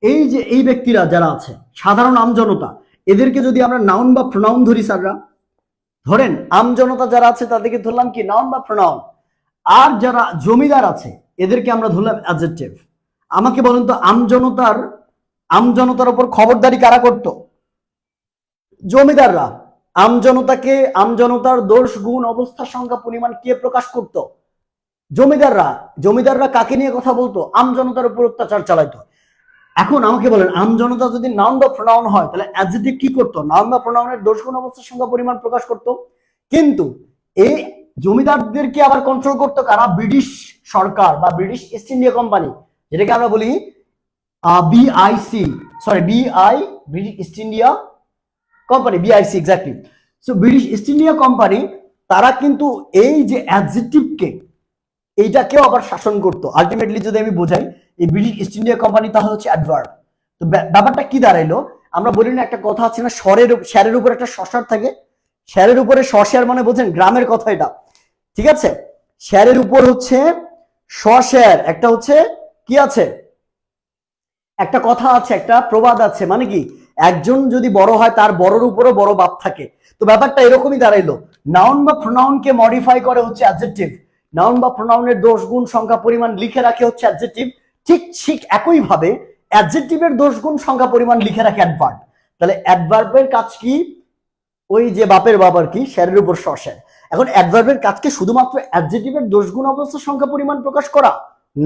এই যে এই ব্যক্তিরা যারা আছে সাধারণ আম জনতা, এদেরকে যদি আমরা নাউন বা প্রোনাউন ধরি, স্যাররা ধরেন আম জনতা যারা আছে তাদেরকে ধরলাম কি নাউন বা প্রোনাউন, আর যারা জমিদার আছে এদেরকে আমরা ধরলাম অ্যাডজেক্টিভ। আমাকে বলেন তো আমজনতার উপর খবরদারি কারা করত? জমিদাররা। আমজনতাকে, আমজনতার দোষ গুণ অবস্থা সংখ্যা পরিমাণ কে প্রকাশ করত? জমিদাররা। জমিদাররা কাকে নিয়ে কথা বলতো? আমজনতার উপর অত্যাচার চালাইতো। এখন আমাকে বলেন আমজনতা যদি নাউন বা প্রোনাউন হয় তাহলে অ্যাডজেক্টিভ কি করতো? নাউন বা প্রোনাউনের দোষ গুণ অবস্থা সংখ্যা পরিমাণ প্রকাশ করত। কিন্তু এই জমিদারদেরকে আবার কন্ট্রোল করতো কারা? ব্রিটিশ সরকার বা ব্রিটিশ ইস্ট ইন্ডিয়া কোম্পানি, যেটাকে আমরা বলি বিআইসি, সরি বিআই, British east India company, BIC exactly. So British east India company তারা কিন্তু এই যে অ্যাডজেক্টিভকে, এইটাকেও আবার শাসন করতো। আলটিমেটলি যদি আমি বোঝাই, এই ব্রিটিশ ইস্ট ইন্ডিয়া কোম্পানি তাহলে হচ্ছে অ্যাডভার্ব। তো ব্যাপারটা কি দাঁড়াইলো, আমরা বলি না একটা কথা আছে না, স্যারের উপর একটা শশার থাকে, স্যারের উপরে শশার মানে বোঝেন গ্রামের কথা এটা, ঠিক আছে? স্যারের উপর হচ্ছে শশার একটা হচ্ছে কি আছে, একটা কথা আছে, একটা প্রবাদ আছে, মানে কি একজন যদি বড় হয় তার বড়র উপরও বড় বাপ থাকে। তো ব্যাপারটা এরকমই দাঁড়াইলো, নাউন বা প্রোনাউনকে মডিফাই করে হচ্ছে অ্যাডজেক্টিভ, নাউন বা প্রোনাউনের দোষ গুণ সংখ্যা পরিমাণ লিখে রাখে হচ্ছে অ্যাডজেক্টিভ। ঠিক একই ভাবে অ্যাডজেক্টিভের দোষ গুণ সংখ্যা পরিমাণ লিখে রাখে অ্যাডভার্ব। তাহলে অ্যাডভার্বের কাজ কি? ওই যে বাপের বাবার কি, স্যারের উপর শশার। এখন অ্যাডভার্বের কাজ কি শুধুমাত্র অ্যাডজেক্টিভের দোষ গুণ অবস্থা সংখ্যা পরিমাণ প্রকাশ করা?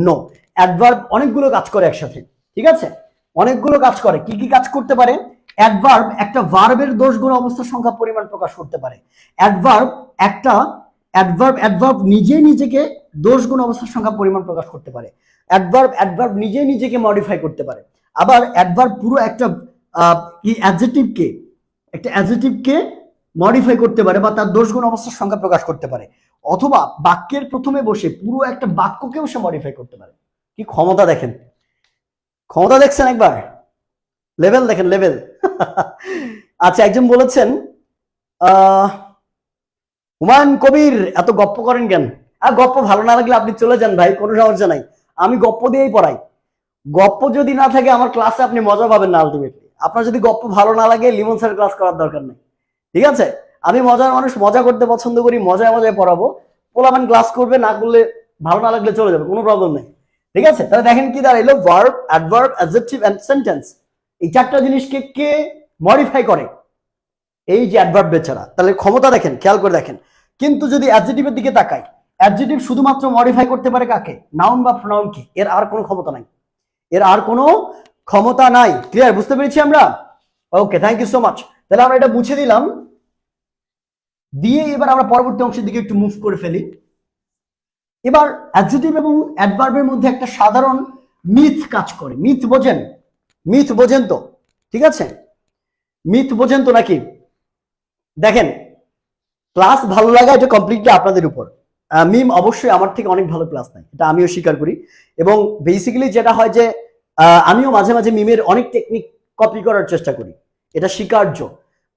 নো, অ্যাডভার্ব অনেকগুলো কাজ করে একসাথে, ঠিক আছে? অনেকগুলো কাজ করে। কি কি কাজ করতে পারে? অ্যাডভার্ব একটা ভার্বের দোষ গুণ অবস্থা সংখ্যা পরিমাণ প্রকাশ করতে পারে। অ্যাডভার্ব নিজে নিজেকে দোষ গুণ অবস্থার সংখ্যা পরিমাণ প্রকাশ করতে পারে। অ্যাডভার্ব নিজে নিজেকে মডিফাই করতে পারে। আবার অ্যাডভার্ব পুরো একটা অ্যাডজেক্টিভকে মডিফাই করতে পারে বা তার দোষ গুণ অবস্থার সংখ্যা প্রকাশ করতে পারে। অথবা বাক্যের প্রথমে বসে পুরো একটা বাক্যকেও সে মডিফাই করতে পারে। কি ক্ষমতা দেখেন, ক্ষমতা দেখছেন একবার, লেভেল দেখেন, লেভেল। আচ্ছা, একজন বলেছেন হুমায়ুন কবির এত গপ্প করেন কেন? আর গপ্প ভালো না লাগলে আপনি চলে যান ভাই, কোনো সমস্যা নাই, আমি গপ্প দিয়েই পড়াই। গপ্প যদি না থাকে আমার ক্লাসে আপনি মজা পাবেন না। আলটিমেটলি আপনার যদি গপ্প ভালো না লাগে লিমন স্যার ক্লাস করার দরকার নেই, ঠিক আছে? আমি মজার মানুষ, মজা করতে পছন্দ করি, মজায় মজায় পড়াবো। পোলাপান ক্লাস করবে, না করলে ভালো না লাগলে চলে যাবে, কোনো প্রবলেম নেই, ঠিক আছে? তাহলে দেখেন কি দাঁড়াইলো, verb, adverb, adjective and sentence, এই চারটা জিনিসকে কে মডিফাই করে? এই যে অ্যাডভার্ব বেচারা। তাহলে ক্ষমতা দেখেন, খেয়াল করে দেখেন। কিন্তু যদি অ্যাডজেক্টিভের দিকে তাকাই, অ্যাডজেক্টিভ শুধুমাত্র মডিফাই করতে পারে কাকে? নাউন বা প্রোনাউনকে। এর আর কোনো ক্ষমতা নাই, এর আর কোনো ক্ষমতা নাই। ক্লিয়ার? বুঝতে পেরেছি আমরা? ওকে, থ্যাংক ইউ সো মাচ। তাহলে আমরা এটা মুছে দিলাম দিয়ে এবার আমরা পরবর্তী অংশের দিকে একটু মুভ করে ফেলি। এবার অ্যাডজেক্টিভ এবং অ্যাডভার্বের মধ্যে একটা সাধারণ মিথ কাজ করে। মিথ বোঝেন? মিথ বোঝেন তো? ঠিক আছে, মিথ বোঝেন তো নাকি? দেখেন, ক্লাস ভালো লাগা এটা কমপ্লিটলি আপনাদের উপর। মিম অবশ্যই আমার থেকে অনেক ভালো ক্লাস নেয়, এটা আমিও স্বীকার করি। এবং বেসিক্যালি যেটা হয় যে আমিও মাঝে মাঝে মিমের অনেক টেকনিক কপি করার চেষ্টা করি, এটা স্বীকার্য।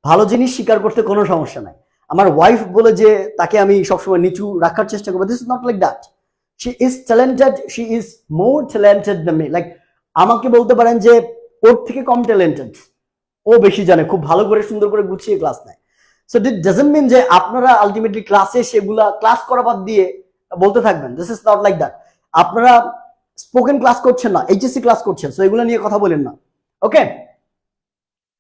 ভালো জিনিস স্বীকার করতে কোনো সমস্যা নাই। আমার ওয়াইফ বলে যে তাকে আমি সবসময় নিচু রাখার চেষ্টা করবো, this is not like that. She is talented, she is more talented than me. Like আমাকে বলতে পারেন যে ওর থেকে কম ট্যালেন্টেড, ও বেশি জানে, খুব ভালো করে সুন্দর করে গুছিয়ে ক্লাস নেয়। সো দিট ডাজন্ট মিন যে আপনারা আলটিমেটলি ক্লাসে সেগুলা ক্লাস করা বাদ দিয়ে বলতে থাকবেন, this is not like that. আপনারা স্পোকেন ক্লাস করছেন না, এইচএসসি ক্লাস করছেন, সো এগুলো নিয়ে কথা বলেন না, ওকে?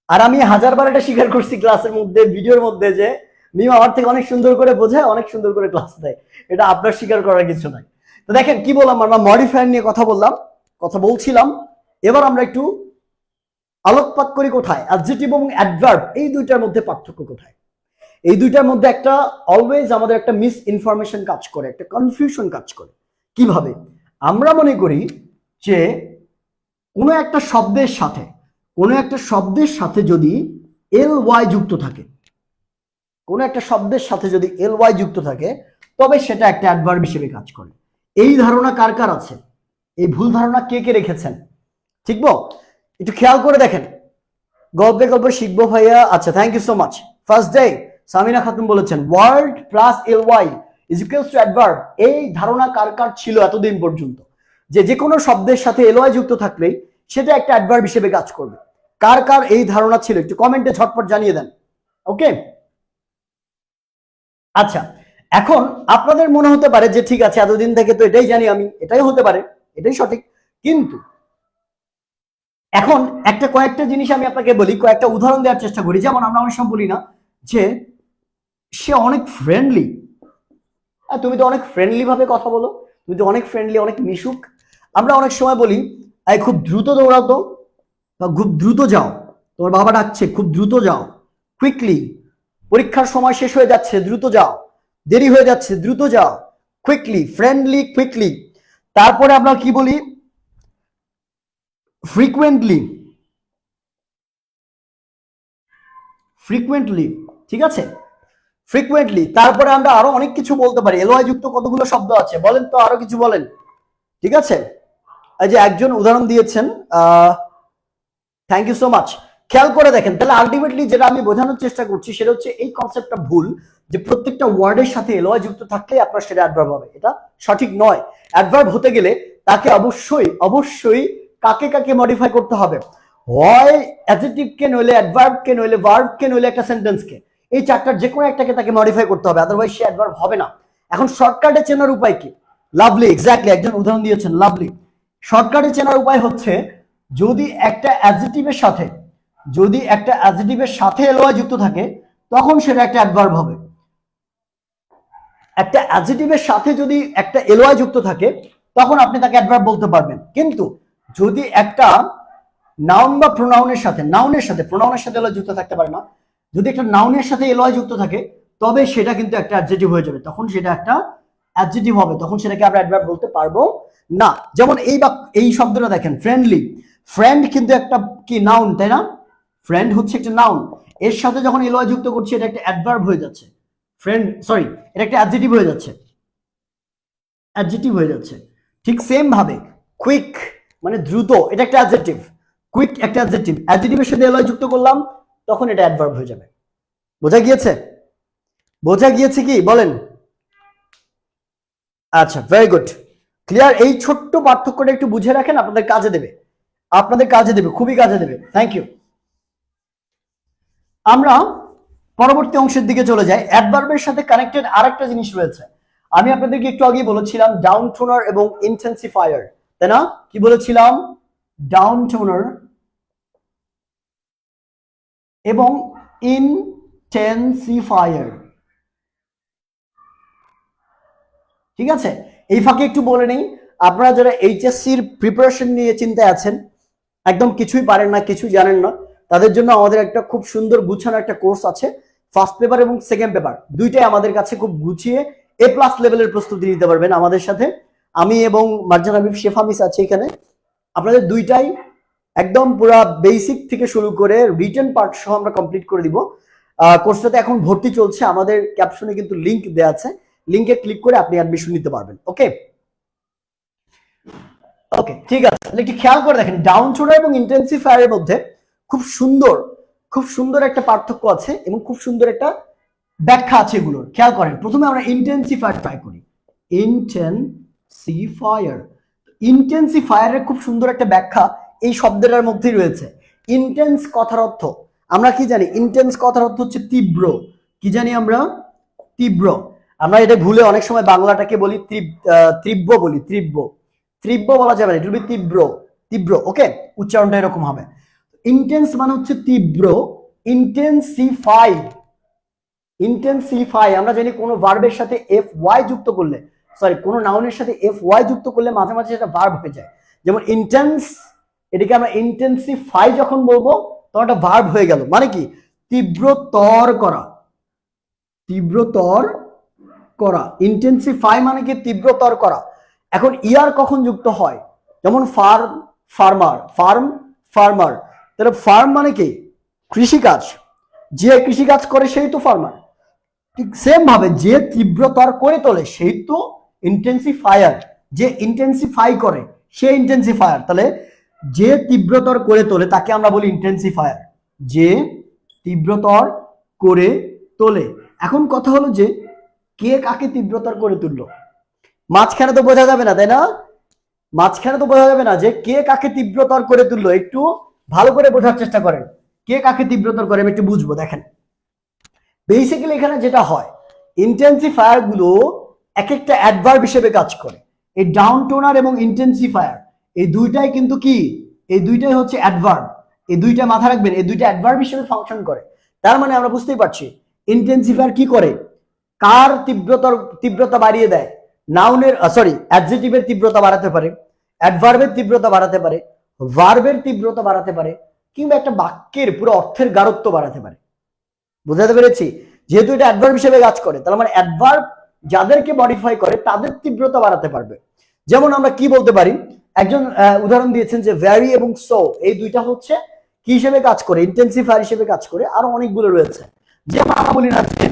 আর আমি হাজারবার এটা স্বীকার করছি ক্লাসের মধ্যে, ভিডিওর মধ্যে, যে মিম আমার থেকে অনেক সুন্দর করে বোঝায়, অনেক সুন্দর করে ক্লাস দেয়, এটা আপনার স্বীকার করার কিছু নাই। তো দেখেন কি বললাম, আমরা মডিফায়ার নিয়ে কথা বলছিলাম। এবার আমরা একটু আলোকপাত করি কোথায় অ্যাডজেক্টিভ এবং অ্যাডভার্ব এই দুইটার মধ্যে পার্থক্য কোথায়। এই দুইটার মধ্যে একটা অলওয়েজ আমাদের একটা মিস ইনফরমেশন কাজ করে, একটা কনফিউশন কাজ করে। কিভাবে? আমরা মনে করি যে কোনো একটা শব্দের সাথে যদি এল ওয়াই যুক্ত থাকে, কোনো একটা শব্দের সাথে যদি এল ওয়াই যুক্ত থাকে, তবে সেটা একটা অ্যাডভার্ব হিসেবে কাজ করে। এই ধারণা কার কার আছে? এই ভুল ধারণা কে কে রেখেছেন? ঠিকবো? একটু খেয়াল করে দেখেন। গল্পে গল্প শিখবো ভাইয়া। আচ্ছা, thank you so much. First day Samina Khatun বলেছেন word plus L Y is equals to adverb. এই ধারণা কার কার ছিল এতদিন পর্যন্ত, যে যে কোনো শব্দের সাথে এল ওয়াই যুক্ত থাকলেই সেটা একটা অ্যাডভার্ব হিসেবে কাজ করবে? কার কার এই ধারণা ছিল একটু কমেন্টে ঝটপট জানিয়ে দেন। ওকে, আচ্ছা, এখন আপনাদের মনে হতে পারে যে ঠিক আছে, এতদিন থেকে তো এটাই জানি আমি, এটাই হতে পারে, এটাই সঠিক। কিন্তু এখন কয়েকটা জিনিস আমি আপনাকে বলি, কয়েকটা উদাহরণ দেওয়ার চেষ্টা করি। যেমন আমরা অনেক সময় বলি না যে সে অনেক ফ্রেন্ডলি, তুমি তো অনেক ফ্রেন্ডলি ভাবে কথা বলো, তুমি তো অনেক ফ্রেন্ডলি, অনেক মিশুক। আমরা অনেক সময় বলি খুব দ্রুত দৌড়াতো, বা খুব দ্রুত যাও, তোমার বাবা ডাকছে, খুব দ্রুত যাও, কুইকলি, পরীক্ষার সময় শেষ হয়ে যাচ্ছে, দ্রুত যাও, দেরি হয়ে যাচ্ছে, দ্রুত যাও, কুইকলি, ফ্রেন্ডলি, কুইকলি। তারপরে আমরা কি বলি? ফ্রিকুয়েন্টলি, ঠিক আছে, ফ্রিকুয়েন্টলি। তারপরে আমরা আরো অনেক কিছু বলতে পারি। এলওয়াই যুক্ত কতগুলো শব্দ আছে বলেন তো, আরো কিছু বলেন। ঠিক আছে, এই যে একজন উদাহরণ দিয়েছেন, থ্যাংক ইউ সো মাচ। খেয়াল করে দেখেন, তাহলে আলটিমেটলি যেটা আমি বোঝানোর চেষ্টা করছি সেটা হচ্ছে এই কনসেপ্টটা ভুল, যে প্রত্যেকটা ওয়ার্ডের সাথে এলওয়াই যুক্ত থাকলে আপনার সেটা অ্যাডভার্ব হবে। এটা সঠিক নয়। অ্যাডভার্ব হতে গেলে তাকে অবশ্যই কাকে কাকে মডিফাই করতে হবে? হয় অ্যাডজেক্টিভকে, নইলে অ্যাডভার্বকে, নইলে ভার্বকে, নইলে একটা সেন্টেন্সকে। এই চারটার যে কোনো একটাকে তাকে মডিফাই করতে হবে, আদারওয়াইজ সে অ্যাডভার্ব হবে না। এখন শর্টকাটে চেনার উপায় কি? লাভলি, এক্স্যাক্টলি, একজন উদাহরণ দিয়েছেন, লাভলি। শর্টকাটে চেনার উপায় হচ্ছে, যদি একটা অ্যাডজেক্টিভের সাথে এলওয়াই যুক্ত থাকে, তখন সেটা একটা অ্যাডভার্ব হবে। একটা অ্যাডজেক্টিভের সাথে যদি একটা এলওয়াই যুক্ত থাকে, তখন আপনি তাকে অ্যাডভার্ব বলতে পারবেন। কিন্তু যদি একটা নাউন বা প্রোনাউনের সাথে এলওয়াই যুক্ত থাকতে পারে না, যদি একটা নাউনের সাথে এলওয়াই যুক্ত থাকে, তবে সেটা কিন্তু একটা অ্যাডজেক্টিভ হয়ে যাবে, তখন সেটা একটা অ্যাডজেক্টিভ হবে, তখন সেটাকে আমরা অ্যাডভার্ব বলতে পারবো না। যেমন এই শব্দটা দেখেন, ফ্রেন্ডলি। ফ্রেন্ড কিন্তু একটা কি নাউন, তাই না? ফ্রেন্ড হচ্ছে একটা নাউন, এর সাথে যখন এলওয়াই যুক্ত করছি, এটা একটা অ্যাডভার্ব হয়ে যাচ্ছে। এটা একটা অ্যাডজেক্টিভ হয়ে যাচ্ছে। ঠিক সেম ভাবে কুইক মানে দ্রুত, এটা একটা অ্যাডজেক্টিভ। কুইক একটা অ্যাডজেক্টিভের সাথে এলওয়াই যুক্ত করলাম, তখন এটা অ্যাডভার্ব হয়ে যাবে। বোঝা গিয়েছে কি বলেন? আচ্ছা, ভেরি গুড, ক্লিয়ার। এই ছোট্ট পার্থক্যটা একটু বুঝে রাখেন, আপনাদের কাজে দেবে, খুবই কাজে দেবে। Thank you. আমরা পরবর্তী অংশের দিকে চলে যাই। অ্যাডভার্বের সাথে কানেক্টেড আরেকটা জিনিস রয়েছে। আমি আপনাদেরকে একটু আগে বলেছিলাম ডাউন টোনার এবং ইন্টেন্সিফায়ার, তাই না? কি বলেছিলাম? ডাউন টোনার এবং ইন্টেন্সিফায়ার। ঠিক আছে, এই ফাঁকে একটু বলে নেই, আপনারা যারা এইচএসসির প্রিপারেশন নিয়ে চিন্তায় আছেন, একদম কিছুই পারেন না, কিছু জানেন না, তাদের জন্য আমাদের একটা খুব সুন্দর গুছানো একটা কোর্স আছে। ফার্স্ট পেপার এবং সেকেন্ড পেপার দুইটাই আমাদের কাছে খুব গুছিয়ে এ প্লাস লেভেলের প্রস্তুতি নিতে পারবেন আমাদের সাথে। আমি এবং মার্জান হাবিব, শেফা মিস আছে এখানে। আপনাদের দুইটাই একদম পুরা বেসিক থেকে শুরু করে রিটেন পার্ট সহ আমরা কমপ্লিট করে দিব। কোর্সটাতে এখন ভর্তি চলছে, আমাদের ক্যাপশনে কিন্তু লিংক দেওয়া আছে, লিংকে ক্লিক করে আপনি অ্যাডমিশন নিতে পারবেন। ওকে, ঠিক আছে, একটু খেয়াল করে দেখেন, ডাউন টোনার এবং ইন্টেন্সিফায়ারের মধ্যে খুব সুন্দর একটা পার্থক্য আছে এবং খুব সুন্দর একটা ব্যাখ্যা আছে এগুলোর। খেয়াল করেন, প্রথমে আমরা ইন্টেন্সিফায়ার ট্রাই করি। ইন্টেন্সিফায়ারের খুব সুন্দর একটা ব্যাখ্যা এই শব্দটার মধ্যেই রয়েছে। ইন্টেন্স কথার অর্থ আমরা কি জানি? ইন্টেন্স কথার অর্থ হচ্ছে তীব্র। কি জানি আমরা? তীব্র। আমরা এটা ভুলে অনেক সময় বাংলাটাকে বলি তীব্র বলি, তীব্র বলা যাবে না, এটা তীব্র। ওকে, উচ্চারণটা এরকম হবে। ইন্টেন্স মানে হচ্ছে তীব্র। ইন্টেন্সিফাই আমরা জানি কোনো ভার্বের সাথে এফ ওয়াই যুক্ত করলে, কোনো নাউনের সাথে এফ ওয়াই যুক্ত করলে মাঝে মাঝে সেটা ভার্ব হয়ে যায়। যেমন ইন্টেন্স, এটাকে আমরা ইন্টেন্সিফাই যখন বলবো তখন একটা ভার্ব হয়ে গেল, মানে কি? তীব্রতর করা। তীব্রতর করা। ইন্টেন্সিফাই মানে কি তীব্রতর করা। এখন ইয়ার কখন যুক্ত হয়, যেমন ফার্ম ফার্মার, ফার্ম ফার্মার, তাহলে ফার্ম মানে কি কৃষিকাজ, যে কৃষিকাজ করে সেই তো ফার্মার। ঠিক সেম ভাবে যে তীব্রতর করে তোলে সেই তো ইন্টেন্সিফায়ার, যে ইন্টেন্সিফাই করে সে ইন্টেন্সিফায়ার। তাহলে যে তীব্রতর করে তোলে তাকে আমরা বলি ইন্টেন্সিফায়ার, যে তীব্রতর করে তোলে। এখন কথা হলো যে কে কাকে তীব্রতর করে তুললো, মাঝখানে তো বোঝা যাবে না, তাই না? মাঝখানে তো বোঝা যাবে না যে কে কাকে তীব্রতর করে তুললো। একটু ভালো করে বোঝার চেষ্টা করেন, কে কাকে তীব্রতর করে আমি একটু বুঝবো। দেখেন বেসিক্যালি এখানে যেটা হয়, ইন্টেন্সিফায়ার গুলো এক একটা অ্যাডভার্ব হিসেবে কাজ করে। এই ডাউন টোনার এবং ইন্টেন্সিফায়ার এই দুইটাই কিন্তু কি, এই দুইটাই হচ্ছে অ্যাডভার্ব। এই দুইটা মাথা রাখবেন, এই দুইটা অ্যাডভার্ব হিসেবে ফাংশন করে। তার মানে আমরা বুঝতেই পারছি ইন্টেন্সিফায়ার কি করে, কার তীব্রতা বাড়িয়ে দেয়, নাউনের অ্যাডজেক্টিভের তীব্রতা বাড়াতে পারে, অ্যাডভার্বের তীব্রতা বাড়াতে পারে, ভার্বের তীব্রতা বাড়াতে পারে, কিংবা একটা বাক্যের পুরো অর্থের গাঢ়ত্ব বাড়াতে পারে। বুঝাতে পেরেছি? যেহেতু এটা অ্যাডভার্ব হিসেবে কাজ করে, তার মানে অ্যাডভার্ব যাদেরকে মডিফাই করে তাদের তীব্রতা বাড়াতে পারবে। যেমন আমরা কি বলতে পারি, একজন উদাহরণ দিয়েছেন যে ভ্যারি এবং সো এই দুইটা হচ্ছে কি হিসেবে কাজ করে, ইন্টেন্সিফায়ার হিসেবে কাজ করে। আরো অনেকগুলো রয়েছে, যেমন আমরা বলি না যে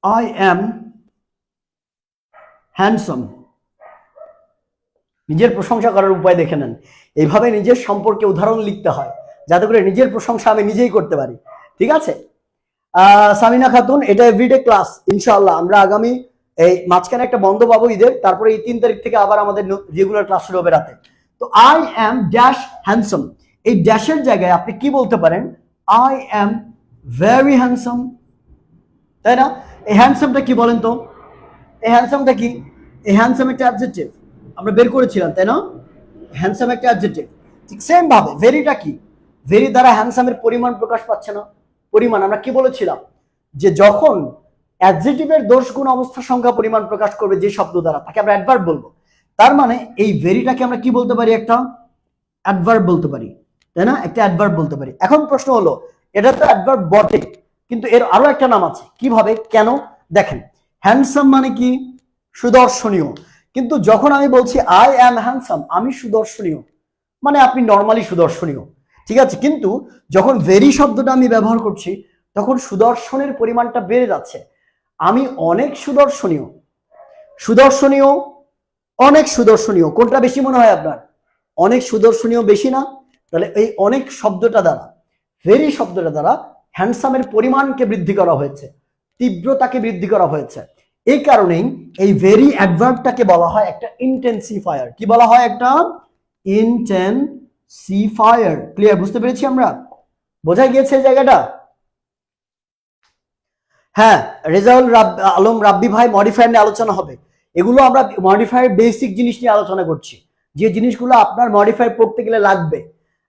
আই এম হ্যান্ডসাম। নিজের প্রশংসা করার উপায় দেখে নেন, এইভাবে নিজের সম্পর্কে উদাহরণ লিখতে হয় যাতে করে নিজের প্রশংসা আমি নিজেই করতে পারি। ঠিক আছে? সামিনা খাতুন, এটা এভরিডে ক্লাস ইনশাআল্লাহ। আমরা আগামী এই মাঝখানে একটা বন্ধ পাবো ঈদের, তারপরে এই 3 তারিখ থেকে আবার আমাদের রেগুলার ক্লাস শুরু হবে রাতে। তো আই এম ড্যাশ হ্যান্ডসাম, এই ড্যাশের জায়গায় আপনি কি বলতে পারেন, আই এম ভেরি হ্যান্ডসাম, তাই না? এই হ্যান্ডসামটা কি বলেন তো, এই হ্যান্ডসামটা কি? এই হ্যান্ডসাম একটা অ্যাডজেক্টিভ, আমরা বের করেছিলাম, তাই না? হ্যান্ডসাম একটা অ্যাডজেক্টিভ। ঠিক সেম ভাবে ভেরিটা কি, ভেরি দ্বারা হ্যান্ডসামের পরিমাণ প্রকাশ পাচ্ছে না। পরিমাণ আমরা কি বলেছিলাম, যে যখন অ্যাডজেক্টিভের দোষ গুণ অবস্থা সংখ্যা পরিমাণ প্রকাশ করবে যে শব্দ দ্বারা, তাকে আমরা অ্যাডভার্ব বলবো। তার মানে এই ভেরিটাকে আমরা কি বলতে পারি, একটা অ্যাডভার্ব বলতে পারি, তাই না? একটা অ্যাডভার্ব বলতে পারি। এখন প্রশ্ন হলো, এটা তো অ্যাডভার্ব বটে, কিন্তু এর আরো একটা নাম আছে, কিভাবে, কেন? দেখেন হ্যান্ডসাম মানে কি, সুদর্শনীয়। কিন্তু যখন আমি বলছি আই অ্যাম হ্যান্ডসাম, আমি সুদর্শনীয়, মানে আপনি নর্মালি সুদর্শনীয়, ঠিক আছে? কিন্তু যখন ভেরি শব্দটা আমি ব্যবহার করছি তখন সুদর্শনের পরিমাণটা বেড়ে যাচ্ছে। আমি অনেক সুদর্শনীয়, সুদর্শনীয়, অনেক সুদর্শনীয়, কোনটা বেশি মনে হয় আপনার? অনেক সুদর্শনীয় বেশি না? তাহলে এই অনেক শব্দটা দ্বারা, ভেরি শব্দটা দ্বারা হ্যান্ডসামের পরিমাণকে বৃদ্ধি করা হয়েছে, তীব্রতাকে বৃদ্ধি করা হয়েছে। এই কারণেই এই ভেরি অ্যাডভার্বটাকে বলা হয় একটা ইন্টেন্সিফায়ার। কি বলা হয়? একটা ইন্টেন্সিফায়ার। ক্লিয়ার? বুঝতে পেরেছি আমরা? বোঝা গিয়েছে এই জায়গাটা? হ্যাঁ, রেজাউল আলম রাব্বি ভাই, মডিফায়ার নিয়ে আলোচনা হবে। এগুলো আমরা মডিফায়ার বেসিক জিনিস নিয়ে আলোচনা করছি, যে জিনিসগুলো আপনার মডিফায়ার পড়তে গেলে লাগবে,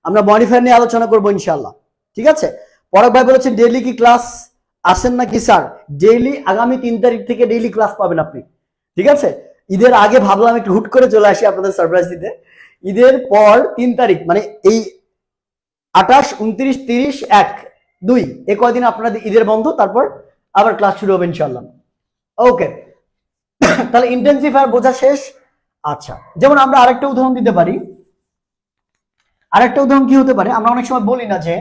আমরা মডিফায়ার নিয়ে আলোচনা করবো ইনশাআল্লাহ। ঠিক আছে? পরাগ ভাই বলেছেন ডেইলি কি ক্লাস আসেন নাকি স্যার? ডেইলি আগামী 3 তারিখ থেকে ডেইলি ক্লাস পাবেন আপনি। ঠিক আছে? ঈদের আগে ভাবলাম একটু হুট করে চলে আসি আপনাদের সারপ্রাইজ দিতে। ঈদের পর 3 তারিখ মানে এই 28, 29, 30, 1, 2 এই কয়দিন আপনাদের ঈদের বন্ধ, তারপর আবার ক্লাস শুরু হবে ইনশাআল্লাহ। ওকে, তাহলে ইন্টেন্সিফায়ার বোঝা শেষ। আচ্ছা, যেমন আমরা আরেকটা উদাহরণ দিতে পারি। আরেকটা উদাহরণ কি হতে পারে, আমরা অনেক সময় বলি না যে,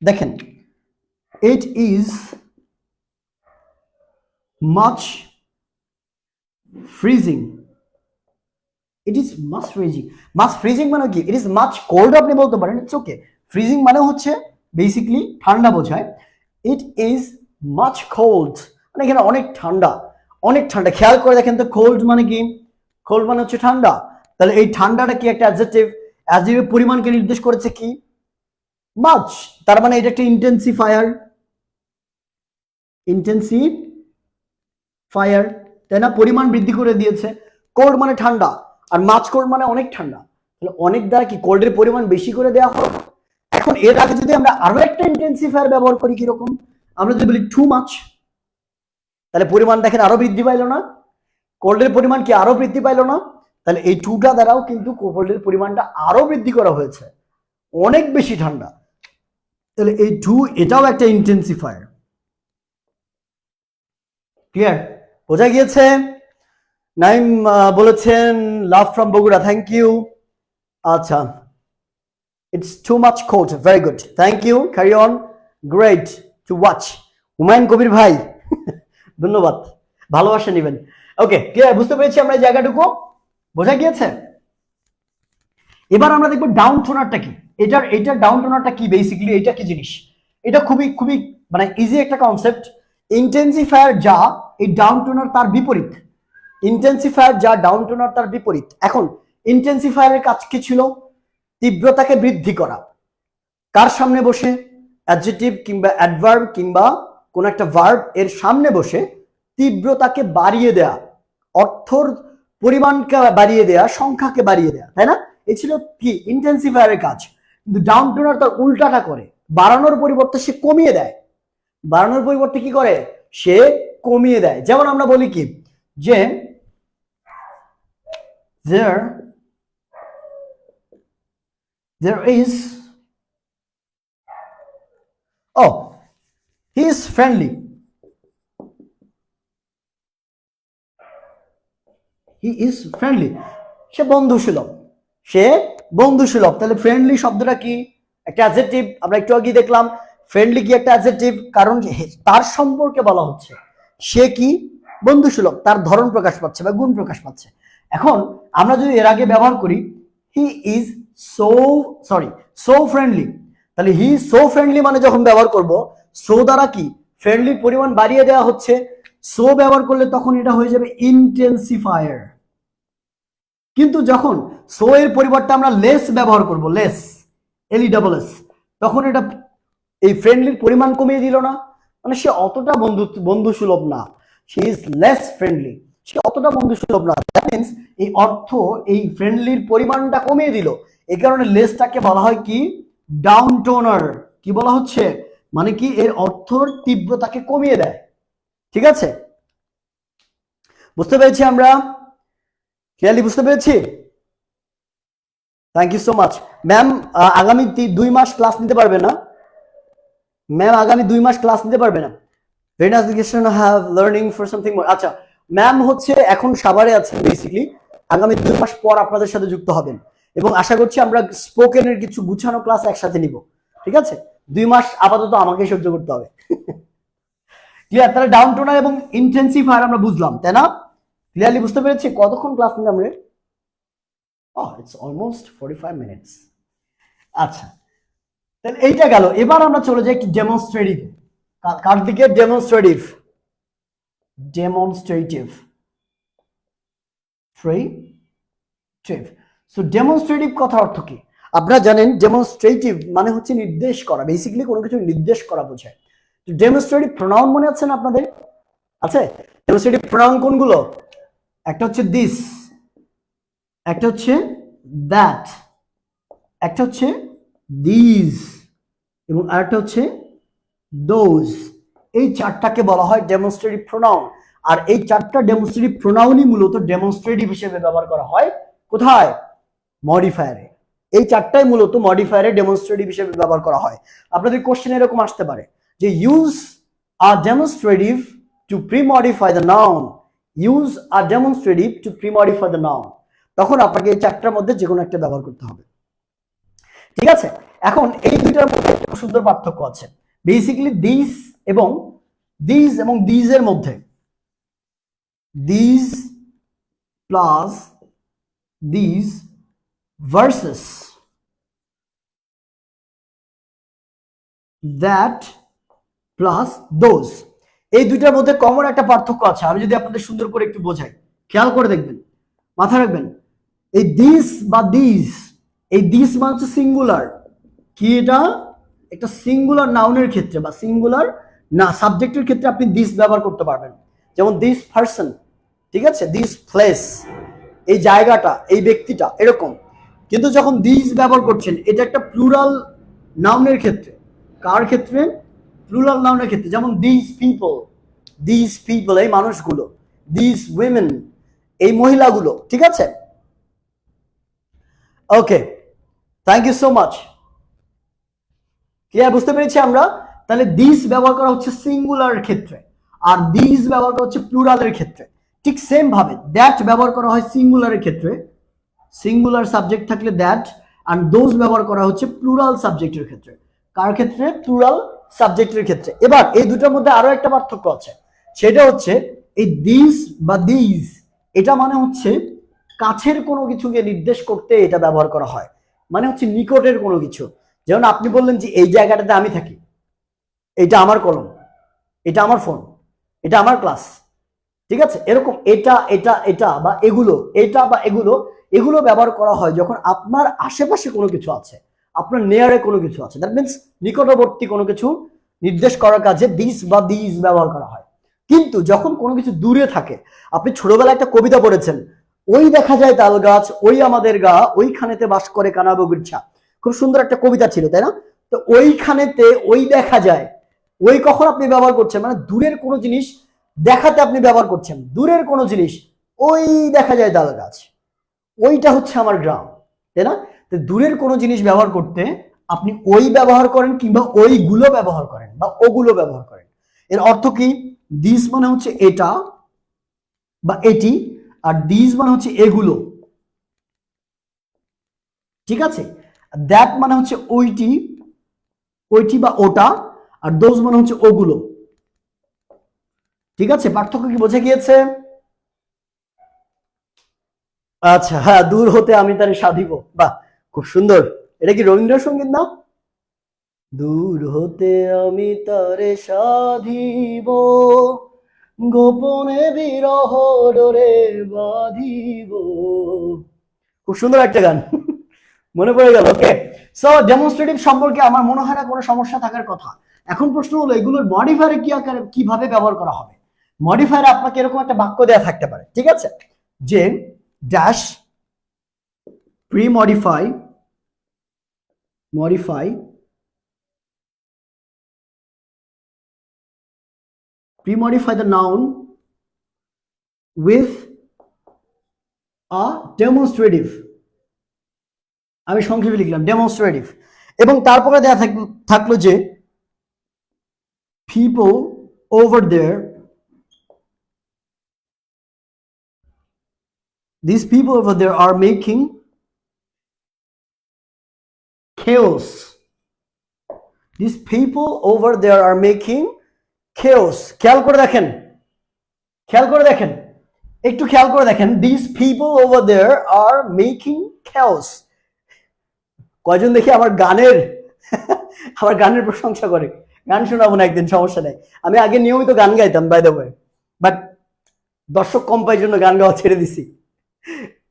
দেখেন it is much freezing, it is much freezing. Much freezing মানে কি? ইট ইজ মাচ কোল্ড আপনি বলতে পারেন, ইটস ওকে। ফ্রিজিং মানে হচ্ছে বেসিক্যালি ঠান্ডা বোঝায়। ইট ইজ মাচ কোল্ড মানে এখানে অনেক ঠান্ডা, অনেক ঠান্ডা। খেয়াল করে দেখেন তো, কোল্ড মানে কি? কোল্ড মানে হচ্ছে ঠান্ডা। তাহলে এই ঠান্ডাটা কি একটা অ্যাডজেক্টিভ, অ্যাডজেক্টিভের পরিমাণকে নির্দেশ করেছে কি? মাচ। তার মানে এটা একটা ইন্টেন্সিফায়ার, ইন্টেন্সিফায়ার, তাই না? পরিমাণ বৃদ্ধি করে দিয়েছে। কোল্ড মানে ঠান্ডা, আর মাছ কোল্ড মানে অনেক ঠান্ডা। তাহলে অনেক দ্বারা কি কোল্ডের পরিমাণ বেশি করে দেওয়া হয়। এখন এর আগে যদি আমরা আরো একটা ইন্টেন্সিফায়ার ব্যবহার করি, কিরকম? আমরা যদি বলি টু মাচ, তাহলে পরিমাণ দেখেন আরো বৃদ্ধি পাইলো না? কোল্ডের পরিমাণ কি আরো বৃদ্ধি পাইলো না? তাহলে এই টুটা দ্বারাও কিন্তু কোল্ডের পরিমাণটা আরো বৃদ্ধি করা হয়েছে, অনেক বেশি ঠান্ডা। তাহলে এই টু এটাও একটা ইন্টেন্সিফায়ার। ক্লিয়ার? বোঝা গিয়েছে? নাইম বলেছেন love from Bogura, thank you. আচ্ছা, it's too much cold, very good, thank you, carry on, great to watch. Humayun Kabir ভাই ধন্যবাদ, ভালোবাসা নেবেন। Okay, clear? বুঝতে পেরেছি আমরা এই জায়গাটুকু, বোঝা গিয়েছে? এবার আমরা দেখবো ডাউন টোনারটা কি। এটার ডাউন টোনারটা কি, বেসিক্যালি এটা কি জিনিস। এটা খুবই খুবই মানে ইজি একটা কনসেপ্ট। ইন্টেন্সিফায়ার যা, এই ডাউন টোনার তার বিপরীত। ইন্টেন্সিফায়ার যা, ডাউন টোনার তার বিপরীত। এখন ইন্টেন্সিফায়ারের কাজ কি ছিল? তীব্রতাকে বৃদ্ধি করা। কার সামনে বসে? অ্যাডজেক্টিভ কিংবা অ্যাডভার্ব কিংবা কোন একটা ভার্ব এর সামনে বসে তীব্রতাকে বাড়িয়ে দেয়া, অর্থর পরিমাণকে বাড়িয়ে দেয়া, সংখ্যাকে বাড়িয়ে দেয়া, তাই না? এই ছিল কি ইন্টেন্সিফায়ারের কাজ। কিন্তু ডাউন টোনার তার উল্টাটা করে, বাড়ানোর পরিবর্তে সে কমিয়ে দেয়। বাড়ানোর পরিবর্তে কি করে? সে কমিয়ে দেয়। যেমন আমরা বলি কি যে there is, oh, he is friendly, he is friendly, সে বন্ধুসুলভ, সে বন্ধুসুলভ। তাহলে ফ্রেন্ডলি শব্দটা কি? একটা অ্যাডজেক্টিভ। আমরা একটু আগে দেখলাম ফ্রেন্ডলি কি একটা অ্যাডজেক্টিভ, কারণ তার সম্পর্কে বলা হচ্ছে সে কি বন্ধুসুলভ, তার ধরন প্রকাশ পাচ্ছে বা গুণ প্রকাশ পাচ্ছে। এখন আমরা যদি এর আগে ব্যবহার করি he is so so friendly, তাহলে হি ইজ সো ফ্রেন্ডলি মানে যখন ব্যবহার করব, সো দ্বারা কি ফ্রেন্ডলির পরিমাণ বাড়িয়ে দেওয়া হচ্ছে। সো ব্যবহার করলে তখন এটা হয়ে যাবে ইন্টেন্সিফায়ার। কিন্তু যখন সো এর পরিবর্তে আমরা লেস ব্যবহার করব, লেস, LESS, তখন এটা এই ফ্রেন্ডলির পরিমাণ কমিয়ে দিল না, মানে সে অতটা বন্ধুসুলভ না, সে ইজ লেস ফ্রেন্ডলি, সে অতটা বন্ধুসুলভ না। দ্যাট মিন্স এই অর্থ এই ফ্রেন্ডলির পরিমাণটা কমিয়ে দিল। এই কারণে লেসটাকে বলা হয় কি ডাউন টোনার। কি বলা হচ্ছে? মানে কি এর অর্থর তীব্রতাকে কমিয়ে দেয়। ঠিক আছে, বুঝতে পেরেছি আমরা? ক্লিয়ারলি বুঝতে পেরেছি? Thank you so much. Ma'am আগামী 2 মাস ক্লাস নিতে পারবে না? ম্যাম আগামী 2 মাস ক্লাস নিতে পারবে না? Very nice education have learning for something more. আচ্ছা, ম্যাম হচ্ছে এখন সাভারে আছেন বেসিক্যালি, আগামী 2 মাস পর আপনাদের সাথে যুক্ত হবেন এবং আশা করছি আমরা স্পোকেনের কিছু গুছানো ক্লাস একসাথে নিব। ঠিক আছে, 2 মাস আপাতত আমাকে সহ্য করতে হবে। ক্লিয়ার? তাহলে ডাউন টোনার এবং ইন্টেন্সিফায়ার আমরা বুঝলাম, তাই না? ক্লিয়ারলি বুঝতে পেরেছি? কতক্ষণ ক্লাস নিলাম রে? It's almost 45 minutes. আচ্ছা, তাহলে এইটা গেল। এবার আমরা চলে যাই একটু ডেমনস্ট্রেটিভ। কার দিকে? ডেমনস্ট্রেটিভ, ডেমনস্ট্রেটিভ, সো ডেমনস্ট্রেটিভ কথার অর্থ কি? আপনারা জানেন ডেমনস্ট্রেটিভ মানে হচ্ছে নির্দেশ করা, বেসিক্যালি কোনো কিছু নির্দেশ করা বোঝায়। তো ডেমনস্ট্রেটিভ প্রোনাউন মনে আছে না আপনাদের? আছে? ডেমনস্ট্রেটিভ প্রোনাউন কোনগুলো? একটা হচ্ছে দিস, একটা হচ্ছে দ্যাট, একটা হচ্ছে দিস এবং আরেকটা হচ্ছে দোজ। এই চারটাকে বলা হয় ডেমনস্ট্রেটিভ প্রোনাউন। আর এই চারটা ডেমনস্ট্রেটিভ প্রোনাউনই মূলত ডেমনস্ট্রেটিভ হিসেবে ব্যবহার করা হয় কোথায়? মডিফায়ারে। এই চারটাই মূলত মডিফায়ারে ডেমনস্ট্রেটিভ হিসেবে ব্যবহার করা হয়। আপনাদের কোশ্চেন এরকম আসতে পারে যে use a demonstrative to premodify the noun, use a demonstrative to premodify the noun. তখন আপনাকে এই চারটার মধ্যে যে কোনো একটা ব্যবহার করতে হবে। ঠিক আছে, এখন এই দুইটার মধ্যে একটা সুন্দর পার্থক্য আছে। বেসিক্যালি দিস এবং দিস এর মধ্যে this plus this versus that plus those, এই দুইটার মধ্যে কমন একটা পার্থক্য আছে। আমি যদি আপনাদের সুন্দর করে একটু বোঝাই, খেয়াল করে দেখবেন, মাথায় রাখবেন। এই দিস বা দিস, এই দিস মানে হচ্ছে সিঙ্গুলার। কি এটা? একটা সিঙ্গুলার নাউনের ক্ষেত্রে বা সিঙ্গুলার না সাবজেক্টের ক্ষেত্রে আপনি দিস ব্যবহার করতে পারবেন। যেমন দিস পারসন, ঠিক আছে, দিস প্লেস, এই জায়গাটা, এই ব্যক্তিটা, এরকম। কিন্তু যখন দিস ব্যবহার করছেন এটা একটা প্লুরাল নাউনের ক্ষেত্রে। কার ক্ষেত্রে? প্লুরাল নাউনের ক্ষেত্রে। যেমন দিস পিপল, এই মানুষগুলো, দিস উইমেন, এই মহিলাগুলো। ঠিক আছে, okay, thank you so much. Clear? বুঝতে পেরেছি আমরা? তাহলে দিস ব্যবহার করা হচ্ছে সিঙ্গুলার ক্ষেত্রে, আর দিস ব্যবহার করা হচ্ছে প্লুরালের ক্ষেত্রে। ঠিক সেম ভাবে দ্যাট ব্যবহার করা হয় সিঙ্গুলারের ক্ষেত্রে, সিঙ্গুলার সাবজেক্ট থাকলে দ্যাট, আর দোজ ব্যবহার করা হচ্ছে প্লুরাল সাবজেক্টের ক্ষেত্রে। কার ক্ষেত্রে? প্লুরাল সাবজেক্টের ক্ষেত্রে। এবার এই দুটোর মধ্যে আরো একটা পার্থক্য আছে, সেটা হচ্ছে এই দিস বা দিস, এটা মানে হচ্ছে কাছের কোনো কিছুকে নির্দেশ করতে এটা ব্যবহার করা হয়, মানে হচ্ছে নিকটের কোনো কিছু। যেমন আপনি বললেন যে এই জায়গাটাতে আমি থাকি, এটা আমার কলম, এটা আমার ফোন, এটা আমার ক্লাস, ঠিক আছে? এরকম এটা এটা এটা বা এগুলো, এটা বা এগুলো, এগুলো ব্যবহার করা হয় যখন আপনার আশেপাশে কোনো কিছু আছে, আপনার নেয়ারে কোনো কিছু আছে, দ্যাট মিনস নিকটবর্তী কোনো কিছু নির্দেশ করার কাজে দিস বা দিস ব্যবহার করা হয়। কিন্তু যখন কোনো কিছু দূরে থাকে, আপনি ছোটবেলায় একটা কবিতা পড়েছেন, ওই দেখা যায় তাল গাছ, ওই আমাদের গা, ওইখানেতে বাস করে কানাবগিরছা, খুব সুন্দর একটা কবিতা ছিল, তাই না? তো ওইখানেতে, ওই দেখা যায়, ওই কখন আপনি ব্যবহার করছেন? মানে দূরের কোনো জিনিস দেখাতে আপনি ব্যবহার করছেন, দূরের কোনো জিনিস, ওই দেখা যায় তাল গাছ, ওইটা হচ্ছে আমার গ্রাম, তাই না? তো দূরের কোনো জিনিস ব্যবহার করতে আপনি ওই ব্যবহার করেন, কিংবা ওইগুলো ব্যবহার করেন, বা ওগুলো ব্যবহার করেন। এর অর্থ কি? দিস মানে হচ্ছে এটা বা এটি, আর দিস মানে হচ্ছে এগুলো, ঠিক আছে? দ্যাট মানে হচ্ছে ওইটি, ওইটি বা ওটা, আর দোজ মানে হচ্ছে ওগুলো, ঠিক আছে? পার্থক্য কি বোঝা গিয়েছে? আচ্ছা, হ্যাঁ, দূর হতে আমি তারে সাধিব, বাহ, খুব সুন্দর। এটা কি রবীন্দ্রসঙ্গীত না? দূর হতে আমি তারে সাধিব, গোপনে বিরহ ডোরে বাঁধিব। খুব সুন্দর একটা গান, মনে পড়ে গেল। ওকে, সো ডেমনস্ট্রেটিভ সম্পর্কে আমার মনে হয় না কোনো সমস্যা থাকার কথা। এখন প্রশ্ন হলো এগুলোর মডিফায়ারে কি আকারে, কিভাবে ব্যবহার করা হবে? মডিফায়ারে আপনাকে এরকম একটা বাক্য দেয়া থাকতে পারে, ঠিক আছে, যে dash pre-modify, modify, pre-modify the noun with a demonstrative, আমি সংক্ষেপে লিখলাম ডেমনস্ট্রেটিভ, এবং তারপরে দেয়া থাকলো যে people over there, these people over there are making chaos, these people over there are making chaos। খেয়াল করে দেখেন, খেয়াল করে দেখেন, একটু খেয়াল করে দেখেন, these people over there are making chaos। কয়জন দেখি আমার গানের আমার গানের প্রশংসা করে? গান শোনাবো না একদিন, সমস্যা নেই। আমি আগে নিয়মিত গান গাইতাম বাই দ্য ওয়ে, বাট দর্শক কম পাই জন্য গান গাওয়া ছেড়ে দিছি।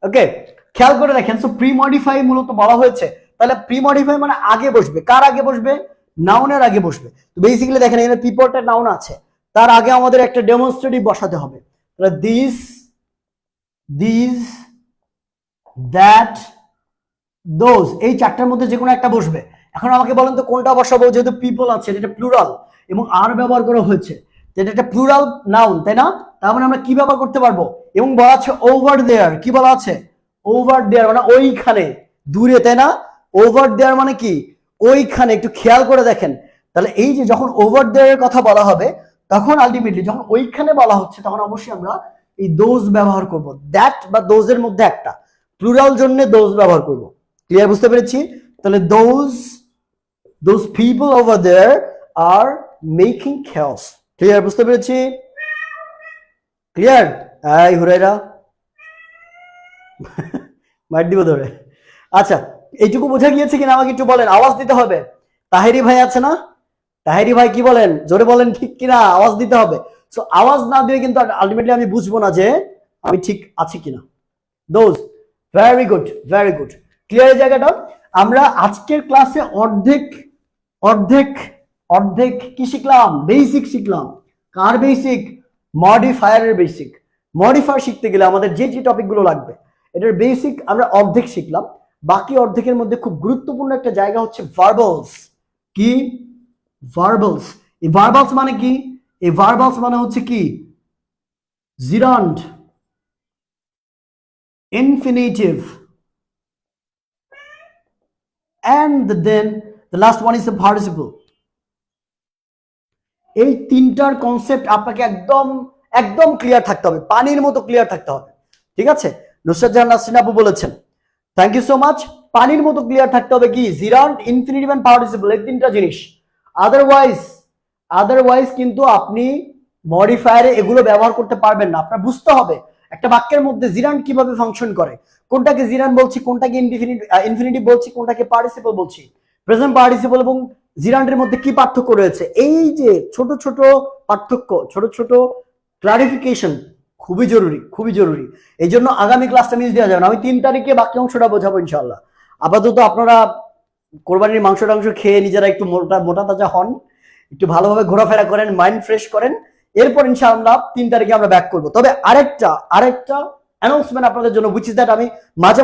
ওকে, খেয়াল করে দেখেন, সো প্রি মডিফাই মূলত বলা হয়েছে, তাহলে প্রি মডিফাই মানে আগে বসবে, কার আগে বসবে? নাউনের আগে বসবে। তো বেসিক্যালি দেখেন এখানে পিপলটা নাউন আছে, তার আগে আমাদের একটা ডেমনস্ট্রেটিভ বসাতে হবে। তাহলে দিস, দিস, দ্যাট, দোজ, এই চারটার মধ্যে যে কোনো একটা বসবে। এখন আমাকে বলেন তো কোনটা বসাবো? যেহেতু পিপল আছে, এটা প্লুরাল এবং আর ব্যবহার করা হয়েছে, যেটা একটা প্লুরাল নাউন, তাই না? তার মানে আমরা কি ব্যবহার করতে পারবো? এবং বলা আছে ওভার দেয়ার, কি বলা আছে? ওভার দেয়ার মানে ওইখানে, দূরে, তাই না? ওভার দেয়ার মানে কি? ওইখানে। একটু খেয়াল করে দেখেন, তাহলে এই যে যখন ওভার দেয়ারের কথা বলা হবে, তখন আলটিমেটলি যখন ওইখানে বলা হচ্ছে, তখন অবশ্যই আমরা এই দোজ ব্যবহার করব। দ্যাট বা দোজের মধ্যে একটা, প্লুরাল জন্য দোজ ব্যবহার করব। ক্লিয়ার? বুঝতে পেরেছি? তাহলে those people over there are making chaos। Clear? বুঝতে পেরেছি? ক্লিয়ার? এই হুরাইরা মার দিব ধরে। আচ্ছা, এইটুকু বোঝা গিয়েছে কিনা আমাকে একটু বলেন, আওয়াজ দিতে হবে। তাহেরি ভাই আছে না? তাহেরি ভাই কি বলেন? জোরে বলেন ঠিক কিনা, আওয়াজ দিতে হবে। সো আওয়াজ না দিলে কিন্তু আলটিমেটলি আমি বুঝবো না যে আমি ঠিক আছি কিনা। Those, very good, very good. Clear এই জায়গাটা? আমরা আজকের ক্লাসে অর্ধেক অর্ধেক অর্ধেক কি শিখলাম? বেসিক শিখলাম। কার বেসিক? মডিফায়ারের বেসিক। মডিফায়ার শিখতে গেলে আমাদের যে যে টপিকগুলো লাগবে, এটার বেসিক আমরা অর্ধেক শিখলাম। বাকি অর্ধেকের মধ্যে খুব গুরুত্বপূর্ণ একটা জায়গা হচ্ছে ভার্বালস। কি? ভার্বালস। এই ভার্বালস মানে কি? এই ভার্বালস মানে হচ্ছে কি? জিরান্ড, infinitive, and then the last one is the participle. এই তিনটার কনসেপ্ট আপনাকে একদম একদম ক্লিয়ার থাকতে হবে, পানির মতো ক্লিয়ার থাকতে হবে। ঠিক আছে, নুসরাত জাহান নাসরিন আপু বলেছেন, থ্যাংক ইউ সো মাচ। পানির মতো ক্লিয়ার থাকতে হবে কি জিরান্ড, ইনফিনিটিভ এন্ড পার্টিসিপল, এই তিনটা জিনিস। আদারওয়াইজ কিন্তু আপনি মডিফায়ারে এগুলো ব্যবহার করতে পারবেন না। আপনার বুঝতে হবে একটা বাক্যের মধ্যে জিরান্ড কিভাবে ফাংশন করে, কোনটাকে জিরান্ড বলছি, কোনটাকে ইনফিনিটিভ বলছি, কোনটাকে পার্টিসিপল বলছি, প্রেজেন্ট পার্টিসিপল এবং জিরান্ডের মধ্যে কি পার্থক্য রয়েছে। এই যে ছোট ছোট পার্থক্য, ছোট ছোট ক্লারিফিকেশন খুবই জরুরি, খুবই জরুরি। এই জন্য আগামী ক্লাসটা মিস দেওয়া যাবে না। আমি 3 তারিখে বাকি অংশটা বোঝাবো ইনশাল্লাহ। আপাতত আপনারা কোরবানির মাংস টাংস খেয়ে নিজেরা একটু মোটা মোটা তাজা হন, একটু ভালোভাবে ঘোরাফেরা করেন, মাইন্ড ফ্রেশ করেন। এরপর ইনশাআল্লাহ 3 তারিখে আমরা ব্যাক করবো। তবে আরেকটা অ্যানাউন্সমেন্ট আপনাদের জন্য, উইচ ইজ দ্যাট, আমি মাঝে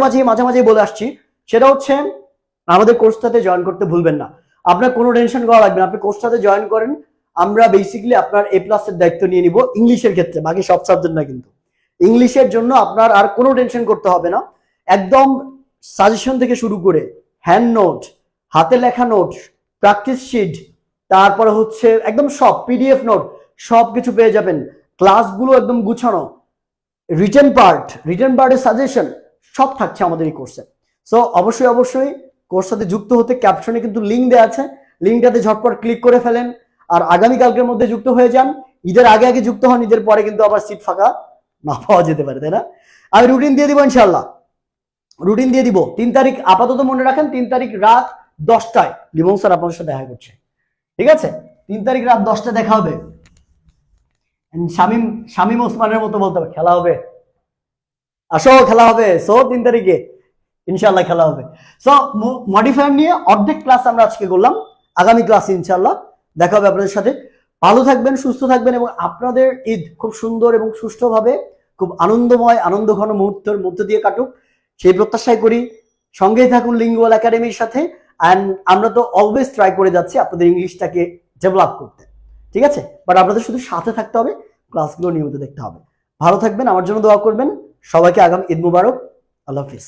মাঝে বলে আসছি, সেটা হচ্ছে আমাদের কোর্সটাতে জয়েন করতে ভুলবেন না। আপনার কোনো টেনশন করা লাগবে না, আপনি কোর্সটাতে জয়েন করেন। আমরা বেসিক্যালি আপনার A+ এর দায়িত্ব নিয়ে নিব ইংলিশের ক্ষেত্রে, বাকি সব সাবজেক্ট না। কিন্তু ইংলিশের জন্য আপনার আর কোনো টেনশন করতে হবে না। একদম সাজেশন থেকে শুরু করে হ্যান্ড নোট, হাতে লেখা নোট, প্র্যাকটিস শিট, তারপরে হচ্ছে একদম সব PDF নোট, সব কিছু পেয়ে যাবেন। ক্লাসগুলো একদম গুছানো, রিটেন পার্টের সাজেশন সব থাকছে আমাদের এই কোর্সে। সো অবশ্যই কোর্স সাথে যুক্ত হতে ক্যাপশনে কিন্তু লিঙ্ক দেওয়া আছে, লিঙ্কটাতে ঝটপট ক্লিক করে ফেলেন। আর আগামীকালকের মধ্যে যুক্ত হয়ে যান। ঈদের আগে যুক্ত হন, ঈদের পরে কিন্তু আবার সিট ফাঁকা না পাওয়া যেতে পারে, তাই না? আমি রুটিন দিয়ে দিব ইনশাল্লাহ, রুটিন দিয়ে দিব। 3 তারিখ আপাতত মনে রাখেন, 3 তারিখ রাত 10টায় লিমন স্যার আপনার সাথে দেখা করছে। ঠিক আছে, 3 তারিখ রাত 10টায় দেখা হবে। শামীম ওসমানের মতো বলতে হবে খেলা হবে, আসো খেলা হবে। সো 3 তারিখে ইনশাল্লাহ খেলা হবে। সো মডিফায়ার নিয়ে অর্ধেক ক্লাস আমরা আজকে করলাম। আগামী ক্লাসে ইনশাল্লাহ দেখা হবে আপনাদের সাথে। ভালো থাকবেন, সুস্থ থাকবেন এবং আপনাদের ঈদ খুব সুন্দর এবং সুষ্ঠুভাবে, খুব আনন্দময়, আনন্দঘন মুহূর্তের মধ্যে দিয়ে কাটুক, সেই প্রত্যাশাই করি। সঙ্গেই থাকুন লিঙ্গুয়াল একাডেমির সাথে। অ্যান্ড আমরা তো অলওয়েজ ট্রাই করে যাচ্ছি আপনাদের ইংলিশটাকে ডেভেলপ করতে। ঠিক আছে, বাট আপনাদের শুধু সাথে থাকতে হবে, ক্লাসগুলো নিয়মিত দেখতে হবে। ভালো থাকবেন, আমার জন্য দোয়া করবেন। সবাইকে আগামী ঈদ মুবারক। আল্লাহ হাফিজ।